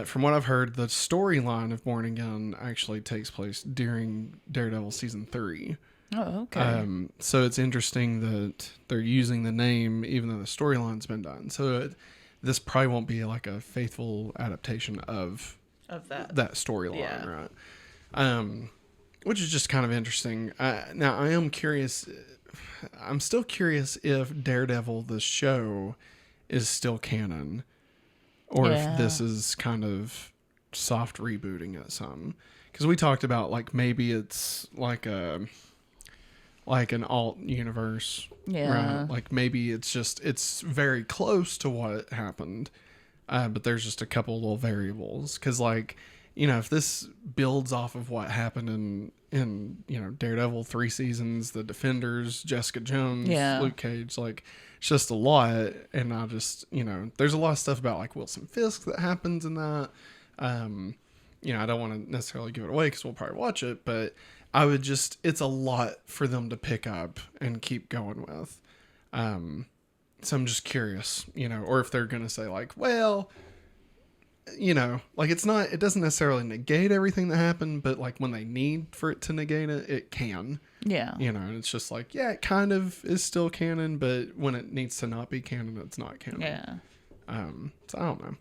From what I've heard, the storyline of Born Again actually takes place during Daredevil season 3. Oh, okay. So it's interesting that they're using the name even though the storyline's been done. So this probably won't be like a faithful adaptation of that storyline, right? Which is just kind of interesting. Now, I am curious. I'm still curious if Daredevil, the show, is still canon. Or if this is kind of soft rebooting it some. Because we talked about like maybe it's like an alt universe. Yeah. Right? Like maybe it's very close to what happened. But there's just a couple little variables. Because if this builds off of what happened in Daredevil 3 seasons, The Defenders, Jessica Jones, Luke Cage, it's just a lot. And I just, there's a lot of stuff about like Wilson Fisk that happens in that. I don't want to necessarily give it away because we'll probably watch it, but it's a lot for them to pick up and keep going with. So I'm just curious, or if they're going to say like, well, it doesn't necessarily negate everything that happened, but like when they need for it to negate it, it can. Yeah. And it's just like, it kind of is still canon, but when it needs to not be canon, it's not canon. Yeah. So I don't know.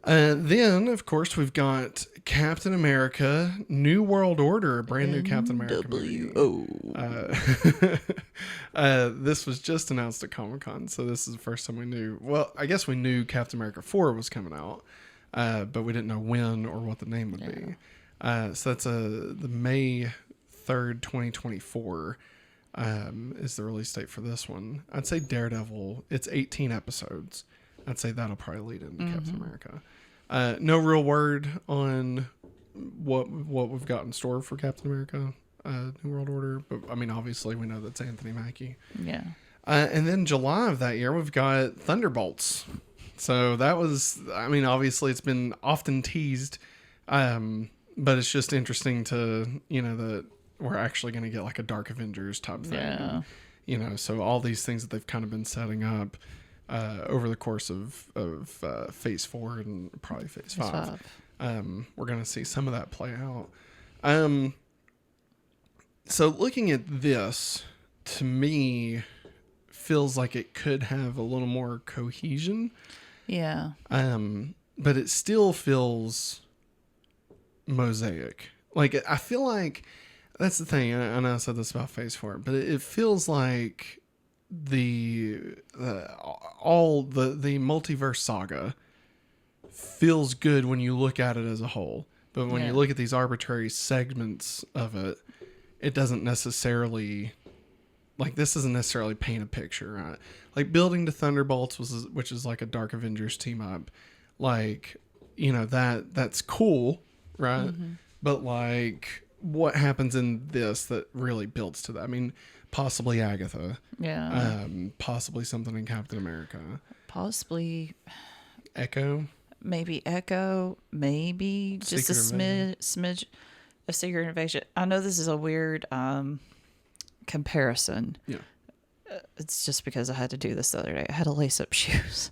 Then, of course, we've got Captain America, New World Order, a brand new Captain America movie. This was just announced at Comic-Con, so this is the first time we knew. Well, I guess we knew Captain America 4 was coming out, but we didn't know when or what the name would be. So that's the May 3rd, 2024 is the release date for this one. I'd say Daredevil, it's 18 episodes. I'd say that'll probably lead into Captain America. No real word on what we've got in store for Captain America, New World Order. But I mean, obviously we know that's Anthony Mackie. Yeah. And then July of that year, we've got Thunderbolts. So that was, I mean, obviously it's been often teased, but it's just interesting to, that we're actually going to get like a Dark Avengers type thing. Yeah. And, so all these things that they've kind of been setting up over the course of Phase 4 and probably Phase 5. We're going to see some of that play out. So looking at this, to me, feels like it could have a little more cohesion. Yeah. But it still feels mosaic. Like, I feel like that's the thing. I know I said this about Phase 4, but it feels like the multiverse saga feels good when you look at it as a whole. But when you look at these arbitrary segments of it, it doesn't necessarily, like, this doesn't necessarily paint a picture, right? Like, building to Thunderbolts, which is like a Dark Avengers team up, like, that's cool, right? Mm-hmm. But like, what happens in this that really builds to that? I mean, possibly Agatha. Yeah. Possibly something in Captain America. Possibly Echo. Maybe Echo. Maybe just a smidge of Secret Invasion. I know this is a weird comparison. Yeah. It's just because I had to do this the other day. I had to lace up shoes.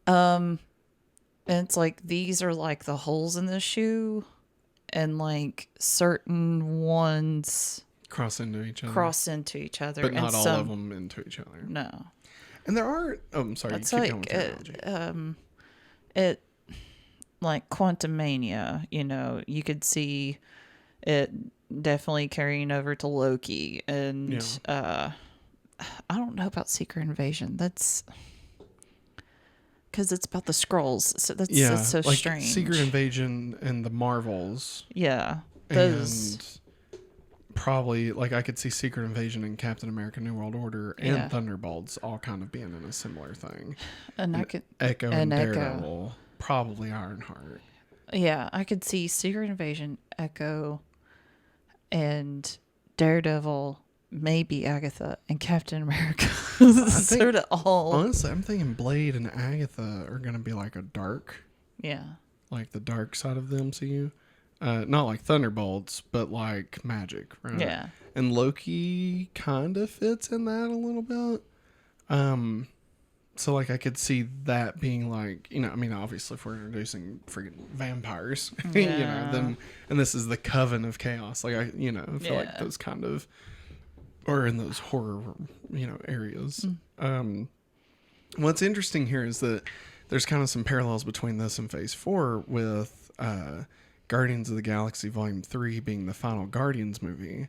And it's like, these are like the holes in the shoe, and like certain ones cross into each other. But not all of them into each other. No. And there are, I'm sorry, it's keep like, going with the analogy. It, like Quantumania, you could see it definitely carrying over to Loki. And I don't know about Secret Invasion. That's because it's about the Skrulls. So that's so like strange. Secret Invasion and the Marvels. Yeah. And probably, like, I could see Secret Invasion and Captain America New World Order and Thunderbolts all kind of being in a similar thing. And I could Echo and Daredevil, probably Ironheart. Yeah, I could see Secret Invasion, Echo, and Daredevil, maybe Agatha, and Captain America. Sort of all. Honestly, I'm thinking Blade and Agatha are going to be like a dark. Yeah. Like the dark side of the MCU. Not like Thunderbolts, but like magic, right? Yeah. And Loki kind of fits in that a little bit. So like I could see that being like, I mean, obviously if we're introducing freaking vampires, then, and this is the coven of chaos. Like I feel like those kind of, or in those horror, areas. What's interesting here is that there's kind of some parallels between this and Phase 4 with, Guardians of the Galaxy Volume 3 being the final Guardians movie,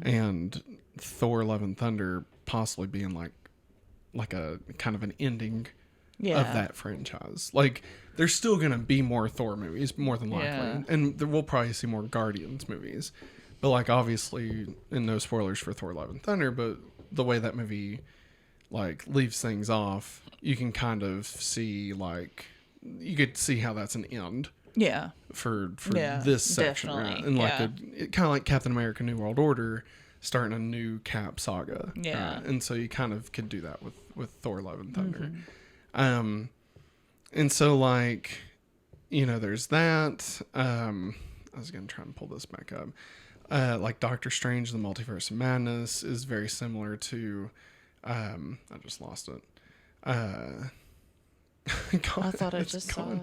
and Thor Love and Thunder possibly being like a kind of an ending of that franchise. Like, there's still going to be more Thor movies, more than likely, and we'll probably see more Guardians movies. But like, obviously, and no spoilers for Thor Love and Thunder, but the way that movie like leaves things off, you can kind of see, like, you could see how that's an end. Yeah. For this section, right? And like kind of like Captain America New World Order starting a new Cap saga. Yeah. And so you kind of could do that with Thor Love and Thunder. And so like, there's that. I was going to try and pull this back up. Like Doctor Strange, the Multiverse of Madness is very similar to, I just lost it. God, I thought I just saw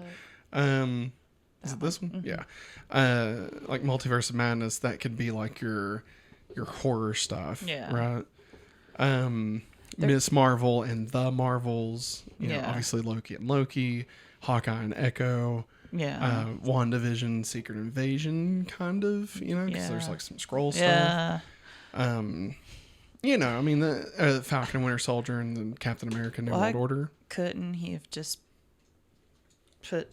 it. Is it this one? Mm-hmm. Yeah. Like Multiverse of Madness, that could be like your horror stuff. Yeah. Right? Miss Marvel and the Marvels. Obviously Loki and Loki, Hawkeye and Echo. Yeah. WandaVision, Secret Invasion, kind of, because there's like some Skrull stuff. I mean, the Falcon and Winter Soldier and the Captain America New World Order. Couldn't he have just put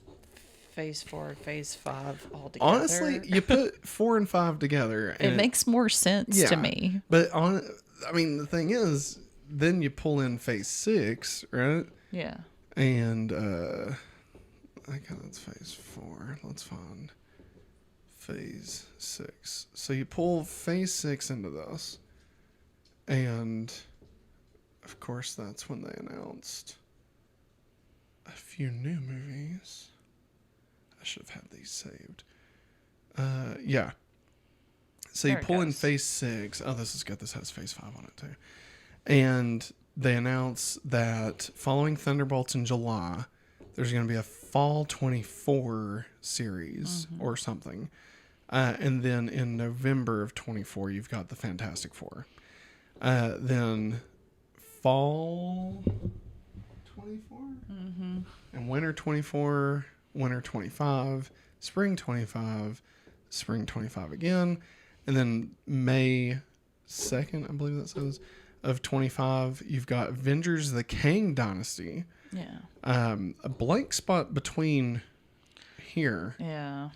Phase 4 and Phase 5 all together? Honestly, you put 4 and 5 together, and it makes more sense to me. But the thing is, then you pull in Phase 6, right? Yeah. And I got that's phase 4. Let's find phase 6. So you pull phase 6 into this, and of course that's when they announced a few new movies. I should have had these saved. Yeah. So you pull in phase 6. Oh, this is good. This has phase 5 on it too. And they announce that following Thunderbolts in July, there's going to be a fall 24 series or something. And then in November of 24, you've got the Fantastic Four. Then fall 24? And winter 24, winter 25, spring 25, spring 25 again. And then May 2nd, I believe that says, of 25, you've got Avengers the Kang Dynasty. Yeah. A blank spot between here. Yeah.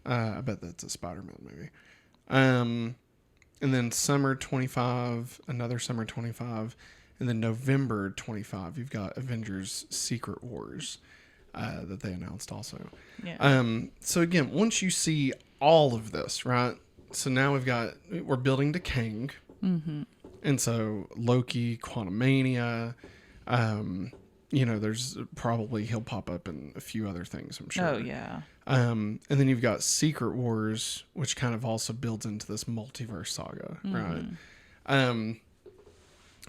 I bet that's a Spider-Man movie. And then summer 25, another summer 25, and then November 25, you've got Avengers Secret Wars that they announced also. Yeah. So again, once you see all of this, right? So now we're building to Kang. Mm-hmm. And so Loki, Quantumania, there's probably he'll pop up in a few other things, I'm sure. Oh, yeah. And then you've got Secret Wars, which kind of also builds into this multiverse saga, right?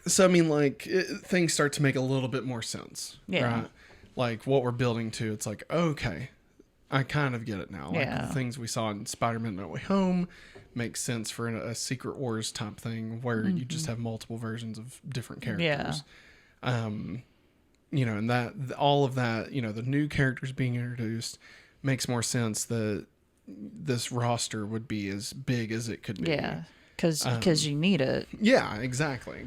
So, I mean, like, things start to make a little bit more sense, right? Like, what we're building to, it's like, okay, I kind of get it now. Like, the things we saw in Spider-Man No Way Home makes sense for a Secret Wars type thing where you just have multiple versions of different characters. And that all of that, the new characters being introduced makes more sense that this roster would be as big as it could be. Yeah, because you need it. Yeah, exactly.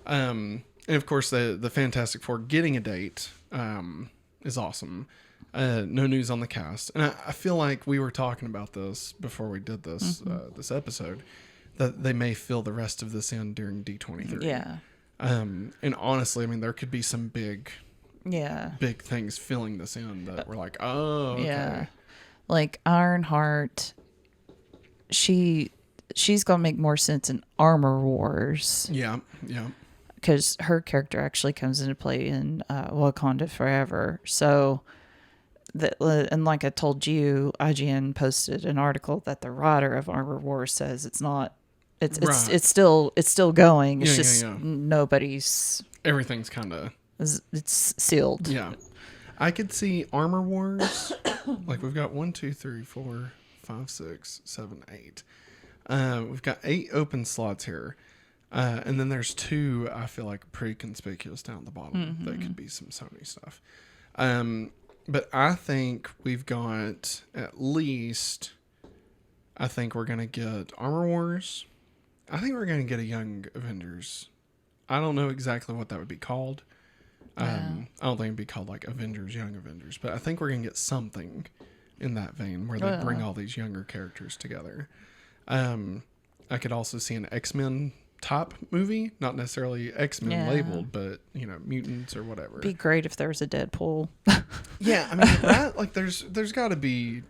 And of course, the Fantastic Four getting a date is awesome. No news on the cast. And I feel like we were talking about this before we did this this episode, that they may fill the rest of this in during D23. Yeah. And honestly, I mean, there could be some big things filling this in that we're like, oh, okay. Yeah. Like Ironheart, she's going to make more sense in Armor Wars. Yeah. Because her character actually comes into play in Wakanda Forever. So... and like I told you, IGN posted an article that the writer of Armor Wars says it's still going. It's just nobody's. Everything's kind of. It's sealed. Yeah, I could see Armor Wars. Like we've got 1, 2, 3, 4, 5, 6, 7, 8. We've got 8 open slots here, and then there's 2. I feel like pretty conspicuous down at the bottom. That could be some Sony stuff. But I think we've got at least, I think we're going to get Armor Wars. I think we're going to get a Young Avengers. I don't know exactly what that would be called. I don't think it'd be called like Avengers, Young Avengers. But I think we're going to get something in that vein where they bring all these younger characters together. I could also see an X-Men top movie, not necessarily X-Men labeled, but mutants or whatever. Be great if there was a Deadpool. Yeah, I mean that like there's got to be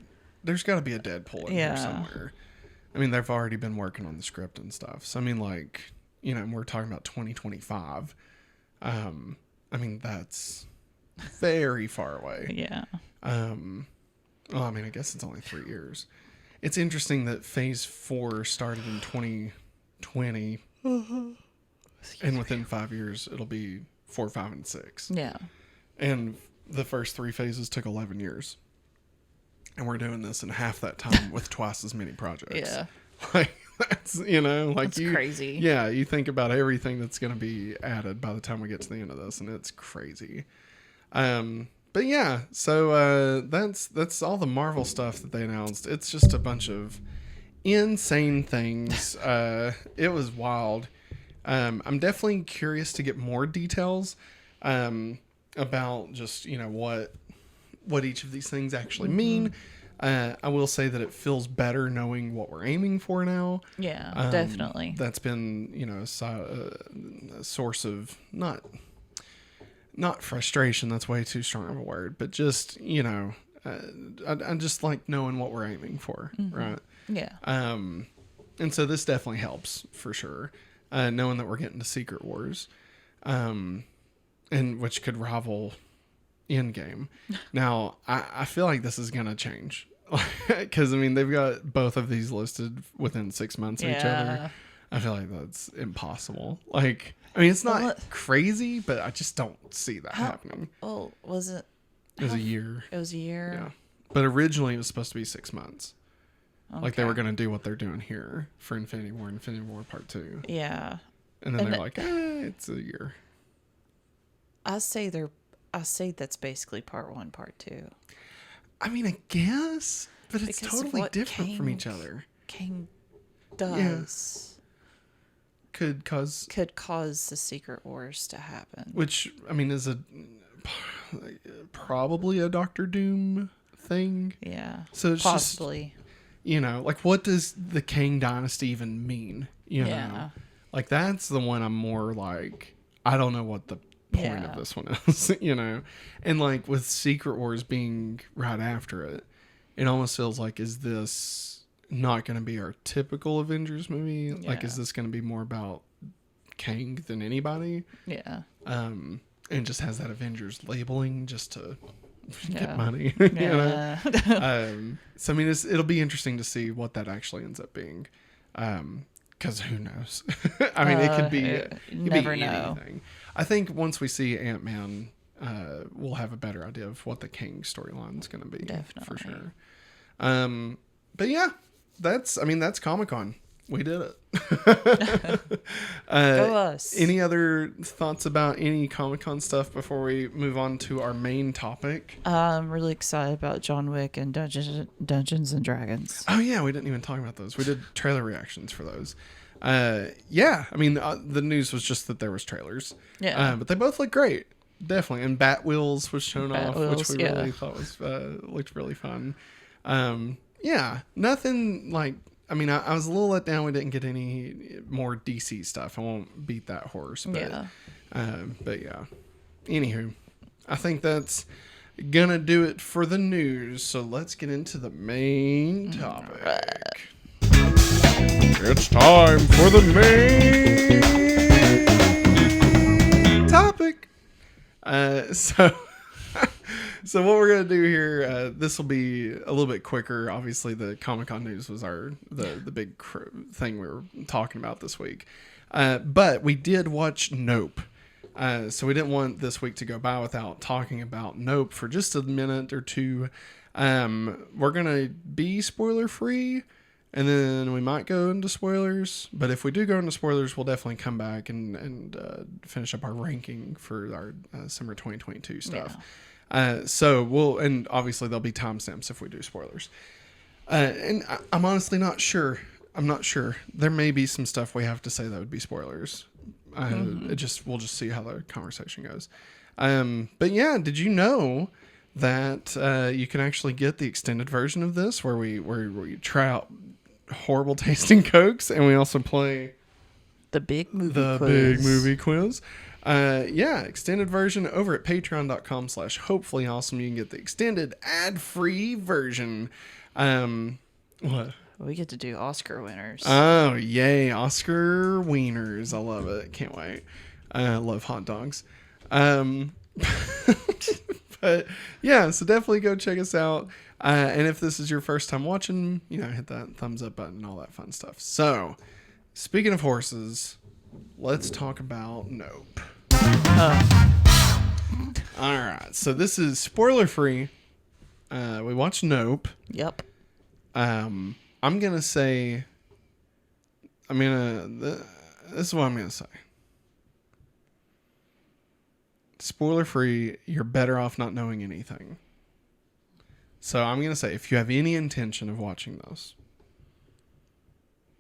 a Deadpool in there somewhere. I mean they've already been working on the script and stuff. So I mean like we're talking about 2025. I mean that's very far away. Yeah. Well, I mean I guess it's only 3 years. It's interesting that Phase 4 started in 2020. And within 5 years, it'll be 4, 5, and 6. Yeah. And the first 3 phases took 11 years. And we're doing this in half that time with twice as many projects. Yeah. Like, that's, that's crazy. Yeah, you think about everything that's going to be added by the time we get to the end of this, and it's crazy. But yeah, so that's all the Marvel stuff that they announced. It's just a bunch of insane things. It was wild. I'm definitely curious to get more details about just what each of these things actually mean. I will say that it feels better knowing what we're aiming for now. Yeah, definitely. That's been a source of not frustration, that's way too strong of a word, but just, I just like knowing what we're aiming for, right? Yeah. And so this definitely helps for sure. Knowing that we're getting to Secret Wars, and which could rival Endgame. Now, I feel like this is going to change. Because, they've got both of these listed within 6 months of each other. I feel like that's impossible. It's not crazy, but I just don't see that happening. Oh, was it? It was a year. It was a year? Yeah. But originally it was supposed to be 6 months. Okay. They were going to do what they're doing here for Infinity War Part 2. Yeah. And then they're like, it's a year. I say that's basically Part 1, Part 2. I guess, but it's totally different from each other. Kang does. Yeah. Could cause the Secret Wars to happen. Which, is probably a Doctor Doom thing. Yeah. So it's possibly. Just, what does the Kang Dynasty even mean? You know? That's the one I'm more like, I don't know what the point of this one is, And with Secret Wars being right after it, it almost feels like, is this not going to be our typical Avengers movie? Is this going to be more about Kang than anybody? Yeah. And just has that Avengers labeling just to get money. Yeah. So it'll be interesting to see what that actually ends up being. Because who knows? It could be. You never know. Anything. I think once we see Ant-Man, we'll have a better idea of what the Kang storyline is going to be. Definitely. For sure. But yeah, that's Comic-Con. We did it. Go us. Any other thoughts about any Comic-Con stuff before we move on to our main topic? I'm really excited about John Wick and Dungeons and Dragons. Oh yeah, we didn't even talk about those. We did trailer reactions for those. The news was just that there was trailers. Yeah. But they both look great. Definitely. And Bat Wheels was shown off, which we really thought was looked really fun. Nothing like... I was a little let down. We didn't get any more DC stuff. I won't beat that horse. But yeah. Anywho, I think that's gonna do it for the news. So let's get into the main topic. Right. It's time for the main topic. So what we're going to do here, this will be a little bit quicker. Obviously, the Comic-Con news was the big thing we were talking about this week. But we did watch Nope. So we didn't want this week to go by without talking about Nope for just a minute or two. We're going to be spoiler-free, and then we might go into spoilers. But if we do go into spoilers, we'll definitely come back and finish up our ranking for our summer 2022 stuff. Yeah. And obviously there'll be timestamps if we do spoilers. And I'm honestly not sure. I'm not sure. There may be some stuff we have to say that would be spoilers. We'll just see how the conversation goes. But yeah, did you know that you can actually get the extended version of this where we try out horrible tasting Cokes and we also play the big movie quiz. Extended version over at patreon.com/hopefullyawesome. You can get the extended ad-free version. What? We get to do Oscar winners. Oh, yay. Oscar wieners. I love it. Can't wait. I love hot dogs. But yeah, so definitely go check us out. And if this is your first time watching, hit that thumbs up button and all that fun stuff. So, speaking of horses, let's talk about Nope. All right, so this is spoiler free. We watched Nope. Yep. I'm gonna say. This is what I'm gonna say. Spoiler free. You're better off not knowing anything. So I'm gonna say, if you have any intention of watching this,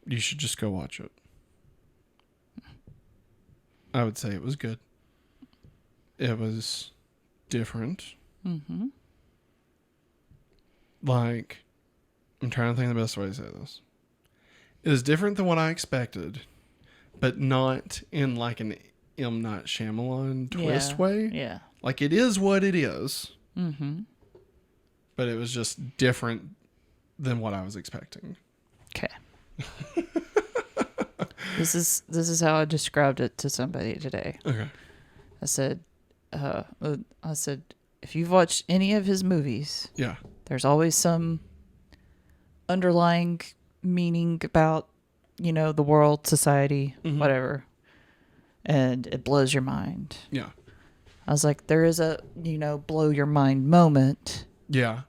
you should just go watch it. I would say it was good. It was different. Mm-hmm. I'm trying to think of the best way to say this. It was different than what I expected, but not in an M. Night Shyamalan twist way. Yeah. Like, it is what it is. Mm-hmm. But it was just different than what I was expecting. Okay. This is how I described it to somebody today. Okay. I said, if you've watched any of his movies, yeah, there's always some underlying meaning about, the world, society, whatever, and it blows your mind. Yeah. I was like, there is a, blow your mind moment. Yeah.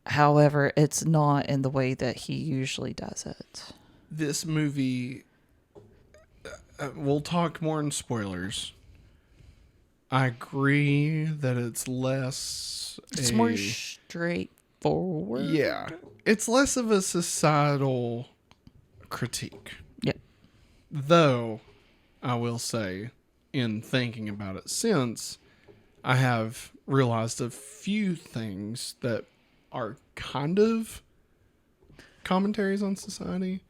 However, it's not in the way that he usually does it. This movie, we'll talk more in spoilers. I agree that it's less... It's more straightforward. Yeah. It's less of a societal critique. Yep. Though, I will say, in thinking about it since, I have realized a few things that are kind of commentaries on society,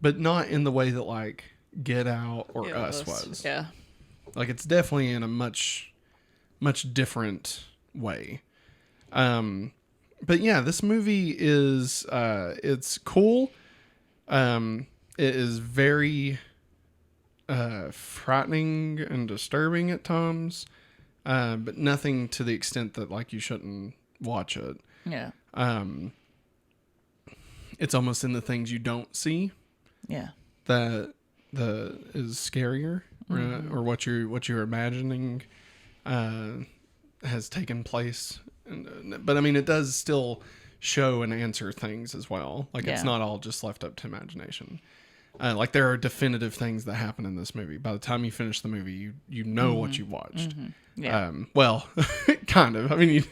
but not in the way that, like, Get Out or Us was. Yeah. Like, it's definitely in a much, much different way. But yeah, this movie is, it's cool. It is very, frightening and disturbing at times. But nothing to the extent that, like, you shouldn't watch it. Yeah. It's almost in the things you don't see. Yeah. That is scarier, or what you're imagining has taken place. But I mean, it does still show and answer things as well. Like, it's not all just left up to imagination. Like, there are definitive things that happen in this movie. By the time you finish the movie, you know what you watched. Yeah. Well, kind of. I mean,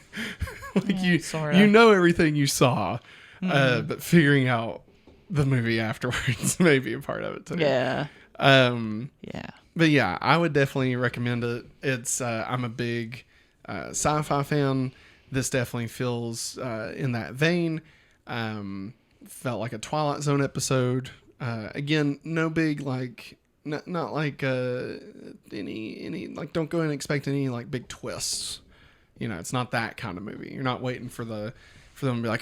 you know everything you saw, but figuring out the movie afterwards may be a part of it too. Yeah. Yeah. But yeah, I would definitely recommend it. It's I'm a big sci-fi fan. This definitely feels in that vein. Felt like a Twilight Zone episode. Again, no big like not like any like, don't go and expect any like big twists. It's not that kind of movie. You're not waiting for them to be like,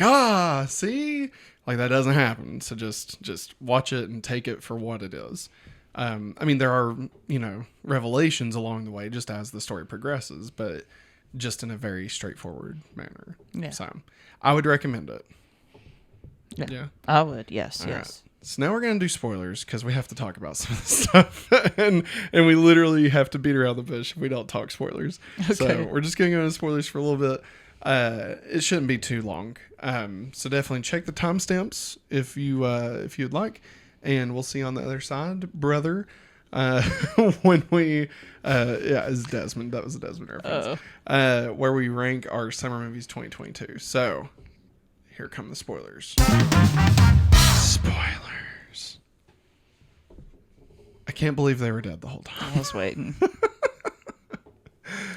see, like, that doesn't happen. So just watch it and take it for what it is. I mean, there are, revelations along the way just as the story progresses, but just in a very straightforward manner. Yeah. So I would recommend it. Yeah. I would. Yes. All yes. Right. So now we're going to do spoilers because we have to talk about some of this stuff. and we literally have to beat around the bush if we don't talk spoilers. Okay. So we're just going to go into spoilers for a little bit. It shouldn't be too long. So definitely check the timestamps if you'd like. And we'll see you on the other side, brother. When we, it's Desmond. That was a Desmond reference. Where we rank our summer movies 2022. So here come the spoilers. Spoilers. I can't believe they were dead the whole time. I was waiting.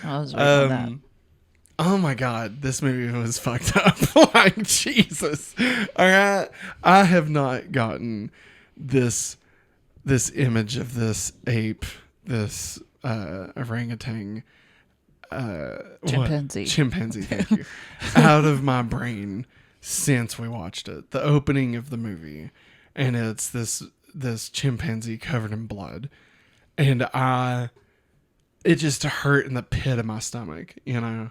on that. Oh my God, this movie was fucked up. Like, Jesus. All right. I have not gotten this image of this ape, this orangutan, chimpanzee, thank you, out of my brain since we watched it. The opening of the movie, and it's this chimpanzee covered in blood, and it just hurt in the pit of my stomach, and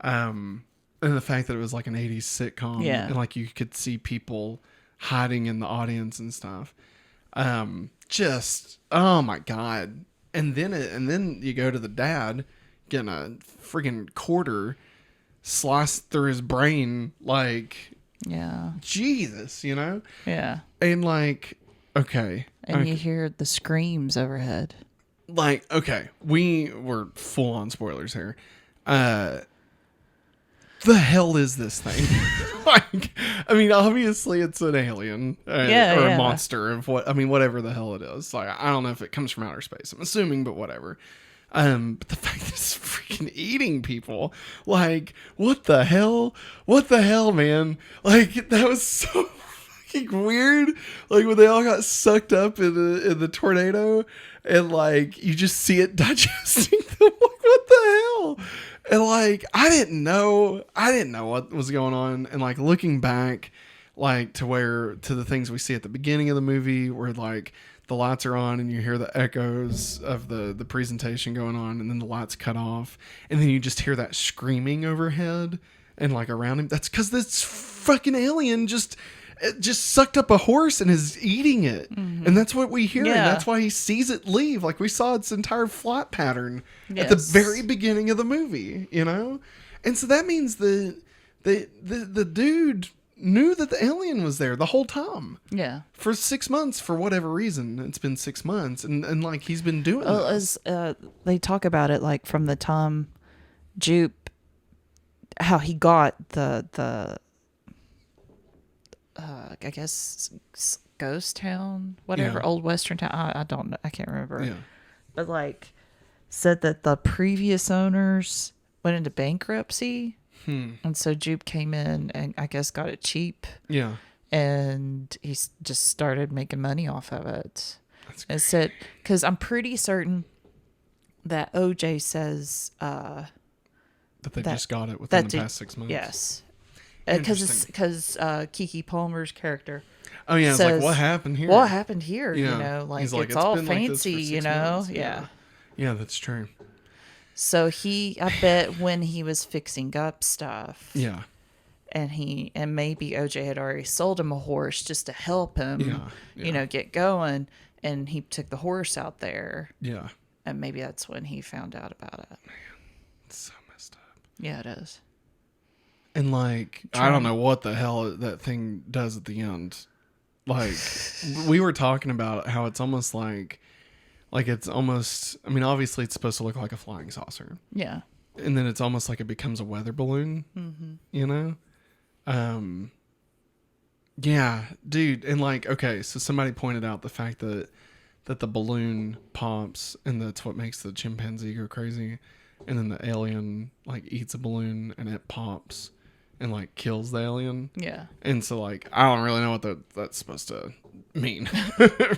the fact that it was like an 80s sitcom, and like you could see people hiding in the audience and stuff. Just, oh my God. And then you go to the dad getting a freaking quarter sliced through his brain, like, Jesus, Yeah. And like, okay. And you hear the screams overhead. Like, okay, we were full on spoilers here. The hell is this thing? Like, I mean, obviously it's an alien or a monster of whatever the hell it is. Like, I don't know if it comes from outer space. I'm assuming, but whatever. But the fact that it's freaking eating people, like, what the hell? What the hell, man? Like, that was so fucking weird. Like, when they all got sucked up in the tornado, and like you just see it digesting them. Like, what the hell? And like, I didn't know what was going on. And like looking back, like to the things we see at the beginning of the movie where like the lights are on and you hear the echoes of the presentation going on, and then the lights cut off, and then you just hear that screaming overhead and like around him. That's because this fucking alien just sucked up a horse and is eating it. Mm-hmm. And that's what we hear. Yeah. And that's why he sees it leave. Like we saw its entire flight pattern at the very beginning of the movie, you know? And so that means the dude knew that the alien was there the whole time. Yeah. For 6 months, for whatever reason. It's been 6 months. And like he's been doing this. As they talk about it, like from the time Jupe, how he got the I guess ghost town, whatever, old western town. I don't know. I can't remember. Yeah. But like said that the previous owners went into bankruptcy. And so Jupe came in and I guess got it cheap. Yeah. And he just started making money off of it. That's great. And said, because I'm pretty certain that OJ says that they just got it within the past 6 months. Yes. Because Keke Palmer's character. Oh yeah, it's like what happened here? What happened here? Yeah. You know, like it's all fancy. Like you know, months. Yeah. Yeah, that's true. So I bet when he was fixing up stuff. Yeah. And maybe OJ had already sold him a horse just to help him. Yeah. You know, get going, and he took the horse out there. Yeah. And maybe that's when he found out about it. Man, it's so messed up. Yeah, it is. And like, I don't know what the hell that thing does at the end. Like, we were talking about how it's almost like it's almost, I mean, obviously it's supposed to look like a flying saucer. Yeah. And then it's almost like it becomes a weather balloon, you know? Yeah, dude. And like, okay, so somebody pointed out the fact that the balloon pops and that's what makes the chimpanzee go crazy. And then the alien like eats a balloon and it pops and like kills the alien. Yeah. And so like I don't really know what that's supposed to mean.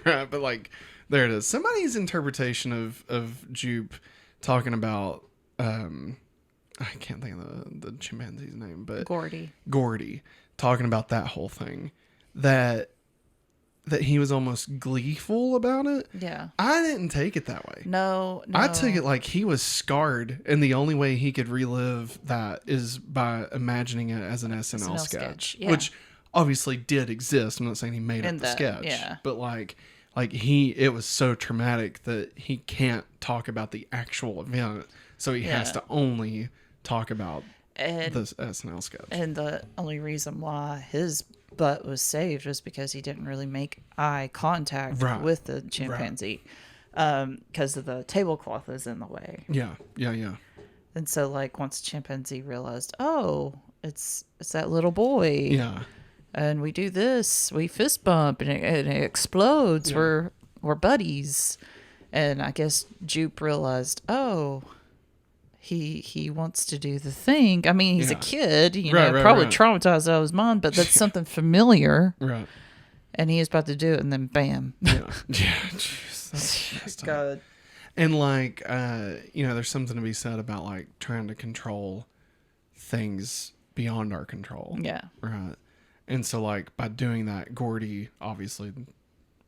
Right? But like there it is. Somebody's interpretation of Jupe talking about I can't think of the chimpanzee's name, but Gordy talking about that whole thing that he was almost gleeful about it. Yeah. I didn't take it that way. No. I took it like he was scarred, and the only way he could relive that is by imagining it as an SNL sketch. Yeah. Which obviously did exist. I'm not saying he made up the sketch. Yeah. But like it was so traumatic that he can't talk about the actual event, so he has to only talk about the SNL sketch. And the only reason why his butt was saved was because he didn't really make eye contact with the chimpanzee, because of the tablecloth is in the way. Yeah. And so like once the chimpanzee realized, oh, it's that little boy. Yeah. And we do this, we fist bump and it explodes. Yeah. We're buddies. And I guess Jupe realized, oh, he wants to do the thing. I mean, he's a kid, probably traumatized out of his mind, but that's something familiar. Right. And he is about to do it, and then bam. Yeah. Jeez, that's God. And like, there's something to be said about like trying to control things beyond our control. Yeah. Right. And so like by doing that, Gordy obviously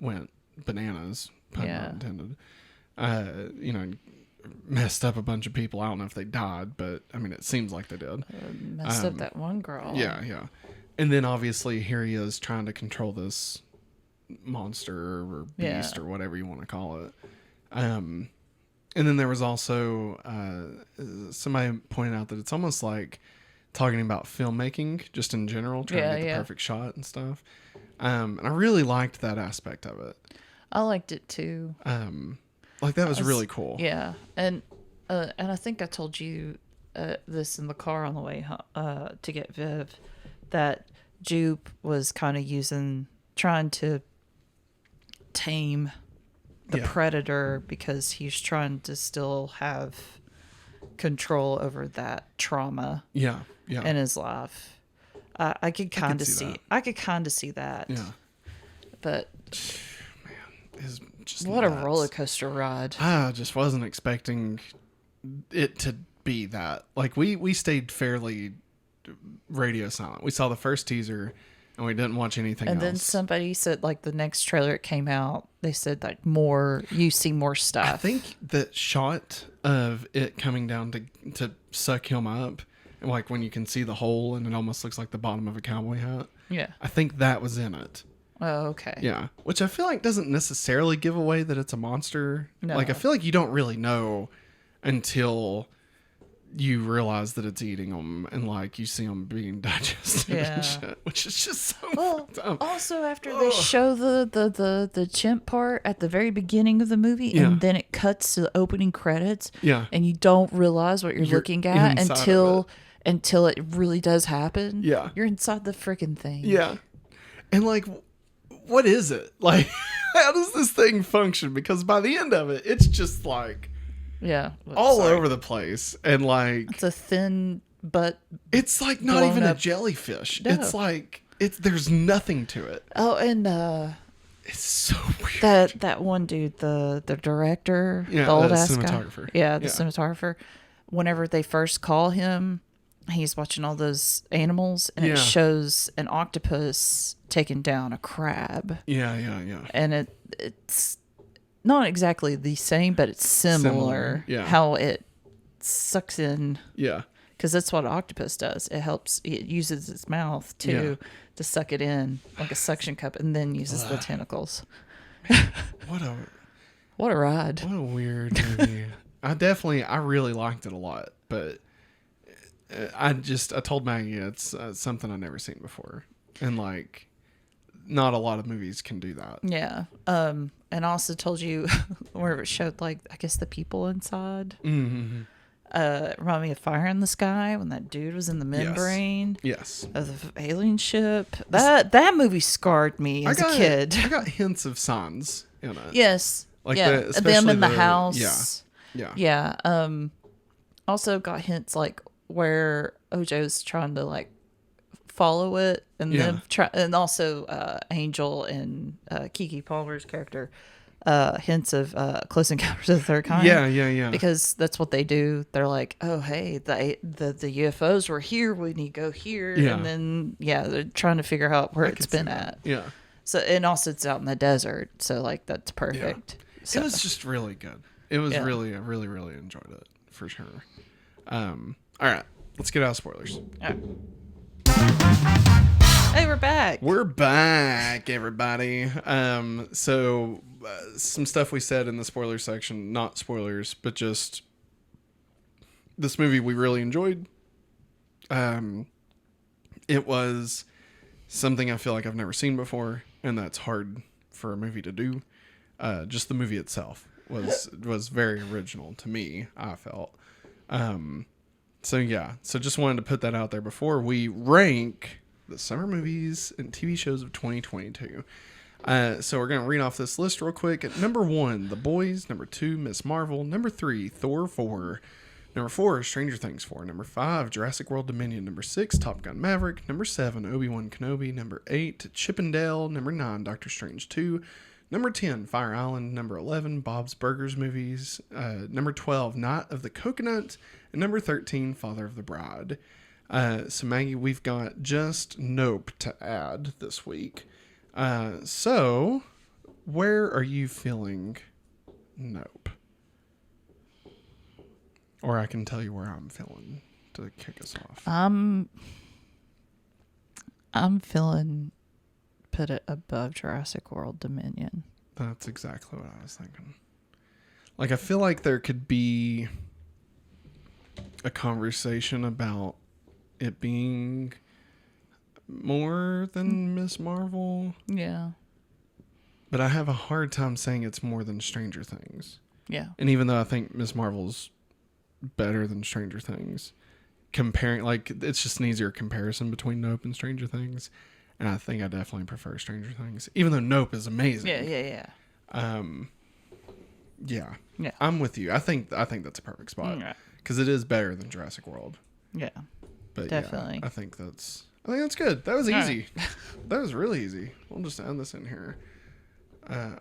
went bananas, pun not intended. Messed up a bunch of people. I don't know if they died, but I mean, it seems like they did. Messed up that one girl. Yeah. And then obviously here he is trying to control this monster or beast or whatever you want to call it. And then there was also somebody pointed out that it's almost like talking about filmmaking just in general, trying to get the perfect shot and stuff. And I really liked that aspect of it. I liked it too. Like that was really cool. Yeah, and I think I told you this in the car on the way to get Viv, that Jupe was kind of trying to tame the predator because he's trying to still have control over that trauma. Yeah. In his life, I could kind of see. I could kind of see that. Yeah. But man, it's just what nuts. A roller coaster ride. I just wasn't expecting it to be that. Like we stayed fairly radio silent. We saw the first teaser and we didn't watch anything else. And then somebody said, like, the next trailer it came out, they said, like, you see more stuff. I think the shot of it coming down to suck him up, like when you can see the hole and it almost looks like the bottom of a cowboy hat. Yeah. I think that was in it. Oh, okay. Yeah. Which I feel like doesn't necessarily give away that it's a monster. No. Like, I feel like you don't really know until you realize that it's eating them and like you see them being digested and shit, which is just so fucked up. Also, after they show the chimp part at the very beginning of the movie, and then it cuts to the opening credits, and you don't realize what you're looking at until it really does happen. Yeah, you're inside the freaking thing. Yeah, and like, what is it like? How does this thing function? Because by the end of it, it's just like. Yeah. All over the place. And like. It's a thin butt. It's like not even a jellyfish. No. It's like, there's nothing to it. Oh, and it's so weird. That one dude, the director, the old ass cinematographer. Guy. Yeah, the cinematographer. Whenever they first call him, he's watching all those animals and it shows an octopus taking down a crab. Yeah. And it's not exactly the same, but it's similar. Yeah. How it sucks in. Yeah. Because that's what an octopus does. It uses its mouth to suck it in like a suction cup, and then uses the tentacles. Man, what a ride! What a weird movie. I really liked it a lot, but I told Maggie it's something I've never seen before, and like, not a lot of movies can do that. Yeah. And I also told you where it showed, like, I guess the people inside. Mm-hmm. Remind me of Fire in the Sky when that dude was in the membrane. Yes. Of the alien ship. That movie scarred me as a kid. I got hints of signs in it. Yes. Like them in the house. Yeah. Also got hints like where OJ's trying to like follow it, and then and also Angel and Keke Palmer's character hints of Close Encounters of the Third Kind. Yeah. Because that's what they do. They're like, oh hey, the UFOs were here. We need to go here, and then they're trying to figure out where it's been at. Yeah. So and also it's out in the desert, so like that's perfect. Yeah. So. It was just really good. It was really, I really, really enjoyed it for sure. All right, let's get out of spoilers. All right. Hey, we're back. We're back, everybody. So some stuff we said in the spoiler section, not spoilers, but just this movie we really enjoyed. It was something I feel like I've never seen before, and that's hard for a movie to do. Just the movie itself was very original to me, I felt. So just wanted to put that out there before we rank the summer movies and TV shows of 2022. So we're going to read off this list real quick. At number 1, The Boys. Number 2, Miss Marvel. Number 3, Thor 4. Number 4, Stranger Things 4. Number 5, Jurassic World Dominion. Number 6, Top Gun Maverick. Number 7, Obi-Wan Kenobi. Number 8, Chip and Dale. Number 9, Doctor Strange 2. Number 10, Fire Island. Number 11, Bob's Burgers Movies. Number 12, Night of the Coconut. And number 13, Father of the Bride. So Maggie, we've got just Nope to add this week. So where are you feeling Nope? Or I can tell you where I'm feeling to kick us off. I'm feeling put it above Jurassic World Dominion. That's exactly what I was thinking. Like, I feel like there could be a conversation about it being more than Miss Marvel. Yeah. But I have a hard time saying it's more than Stranger Things. Yeah. And even though I think Miss Marvel's better than Stranger Things, comparing, like, it's just an easier comparison between Nope and Stranger Things. And I think I definitely prefer Stranger Things, even though Nope is amazing. Yeah. Yeah. I'm with you. I think that's a perfect spot because it is better than Jurassic World. Yeah. But definitely. Yeah, I think that's good. That was easy. That was really easy. We'll just add this in here.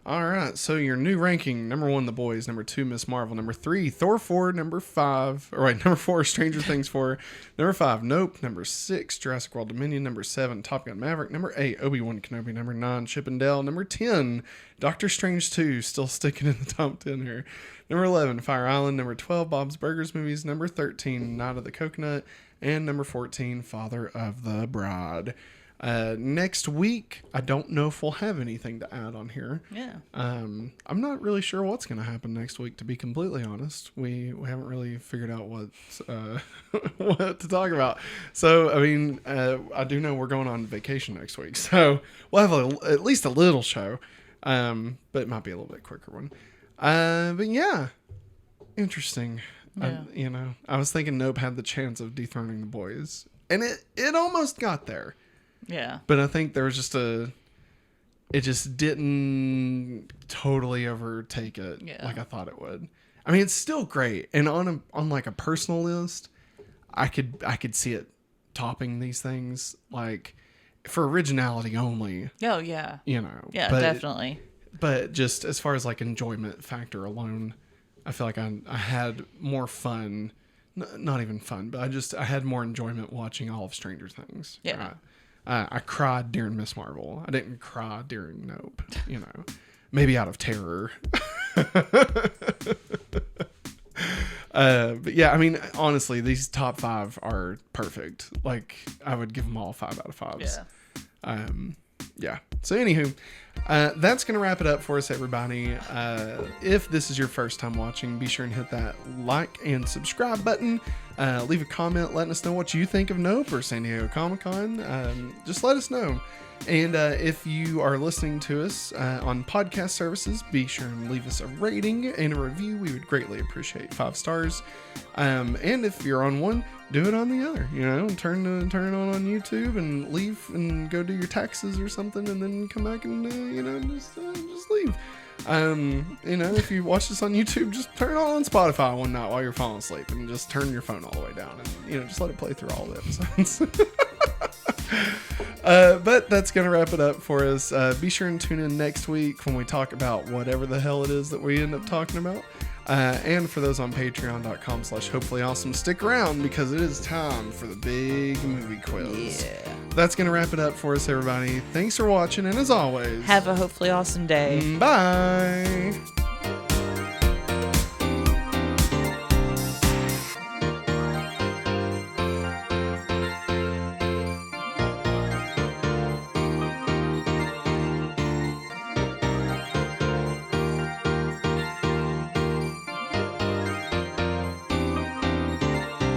All right, so your new ranking: number 1, The Boys; number 2, Miss Marvel; number 3, Thor 4; number 4, Stranger Things 4; number 5, Nope; number 6, Jurassic World Dominion; number 7, Top Gun Maverick; number 8, Obi-Wan Kenobi; number 9, Chip and Dale; number 10, Doctor Strange 2, still sticking in the top 10 here; number 11, Fire Island; number 12, Bob's Burgers Movies; number 13, Night of the Coconut; and number 14, Father of the Bride. Next week, I don't know if we'll have anything to add on here. Yeah. I'm not really sure what's going to happen next week, to be completely honest. We haven't really figured out what what to talk about. So, I mean, I do know we're going on vacation next week, so we'll have at least a little show, but it might be a little bit quicker one. But yeah, interesting. Yeah. I was thinking Nope had the chance of dethroning The Boys, and it almost got there. Yeah. But I think there was just it just didn't totally overtake it like I thought it would. I mean, it's still great. And on like a personal list, I could see it topping these things, like for originality only. Oh, yeah. Yeah, definitely. But just as far as like enjoyment factor alone, I feel like I had more fun. Not even fun, but I had more enjoyment watching all of Stranger Things. Yeah. I cried during Miss Marvel. I didn't cry during Nope. Maybe out of terror. But yeah, I mean, honestly, these top 5 are perfect. Like, I would give them all 5 out of 5s. Yeah. Yeah. So anywho, that's going to wrap it up for us, everybody. If this is your first time watching, be sure and hit that like and subscribe button. Leave a comment letting us know what you think of Nope or San Diego Comic-Con. Just let us know. And if you are listening to us on podcast services, be sure and leave us a rating and a review. We would greatly appreciate 5 stars. And if you're on one, do it on the other. Turn it on YouTube and leave and go do your taxes or something, and then come back and just leave. If you watch this on YouTube, just turn it on Spotify one night while you're falling asleep, and just turn your phone all the way down, and just let it play through all the episodes. But that's going to wrap it up for us. Be sure and tune in next week when we talk about whatever the hell it is that we end up talking about. And for those on patreon.com/hopefullyawesome, stick around because it is time for the big movie quiz. Yeah. That's going to wrap it up for us, everybody. Thanks for watching, and as always, have a hopefully awesome day. Bye.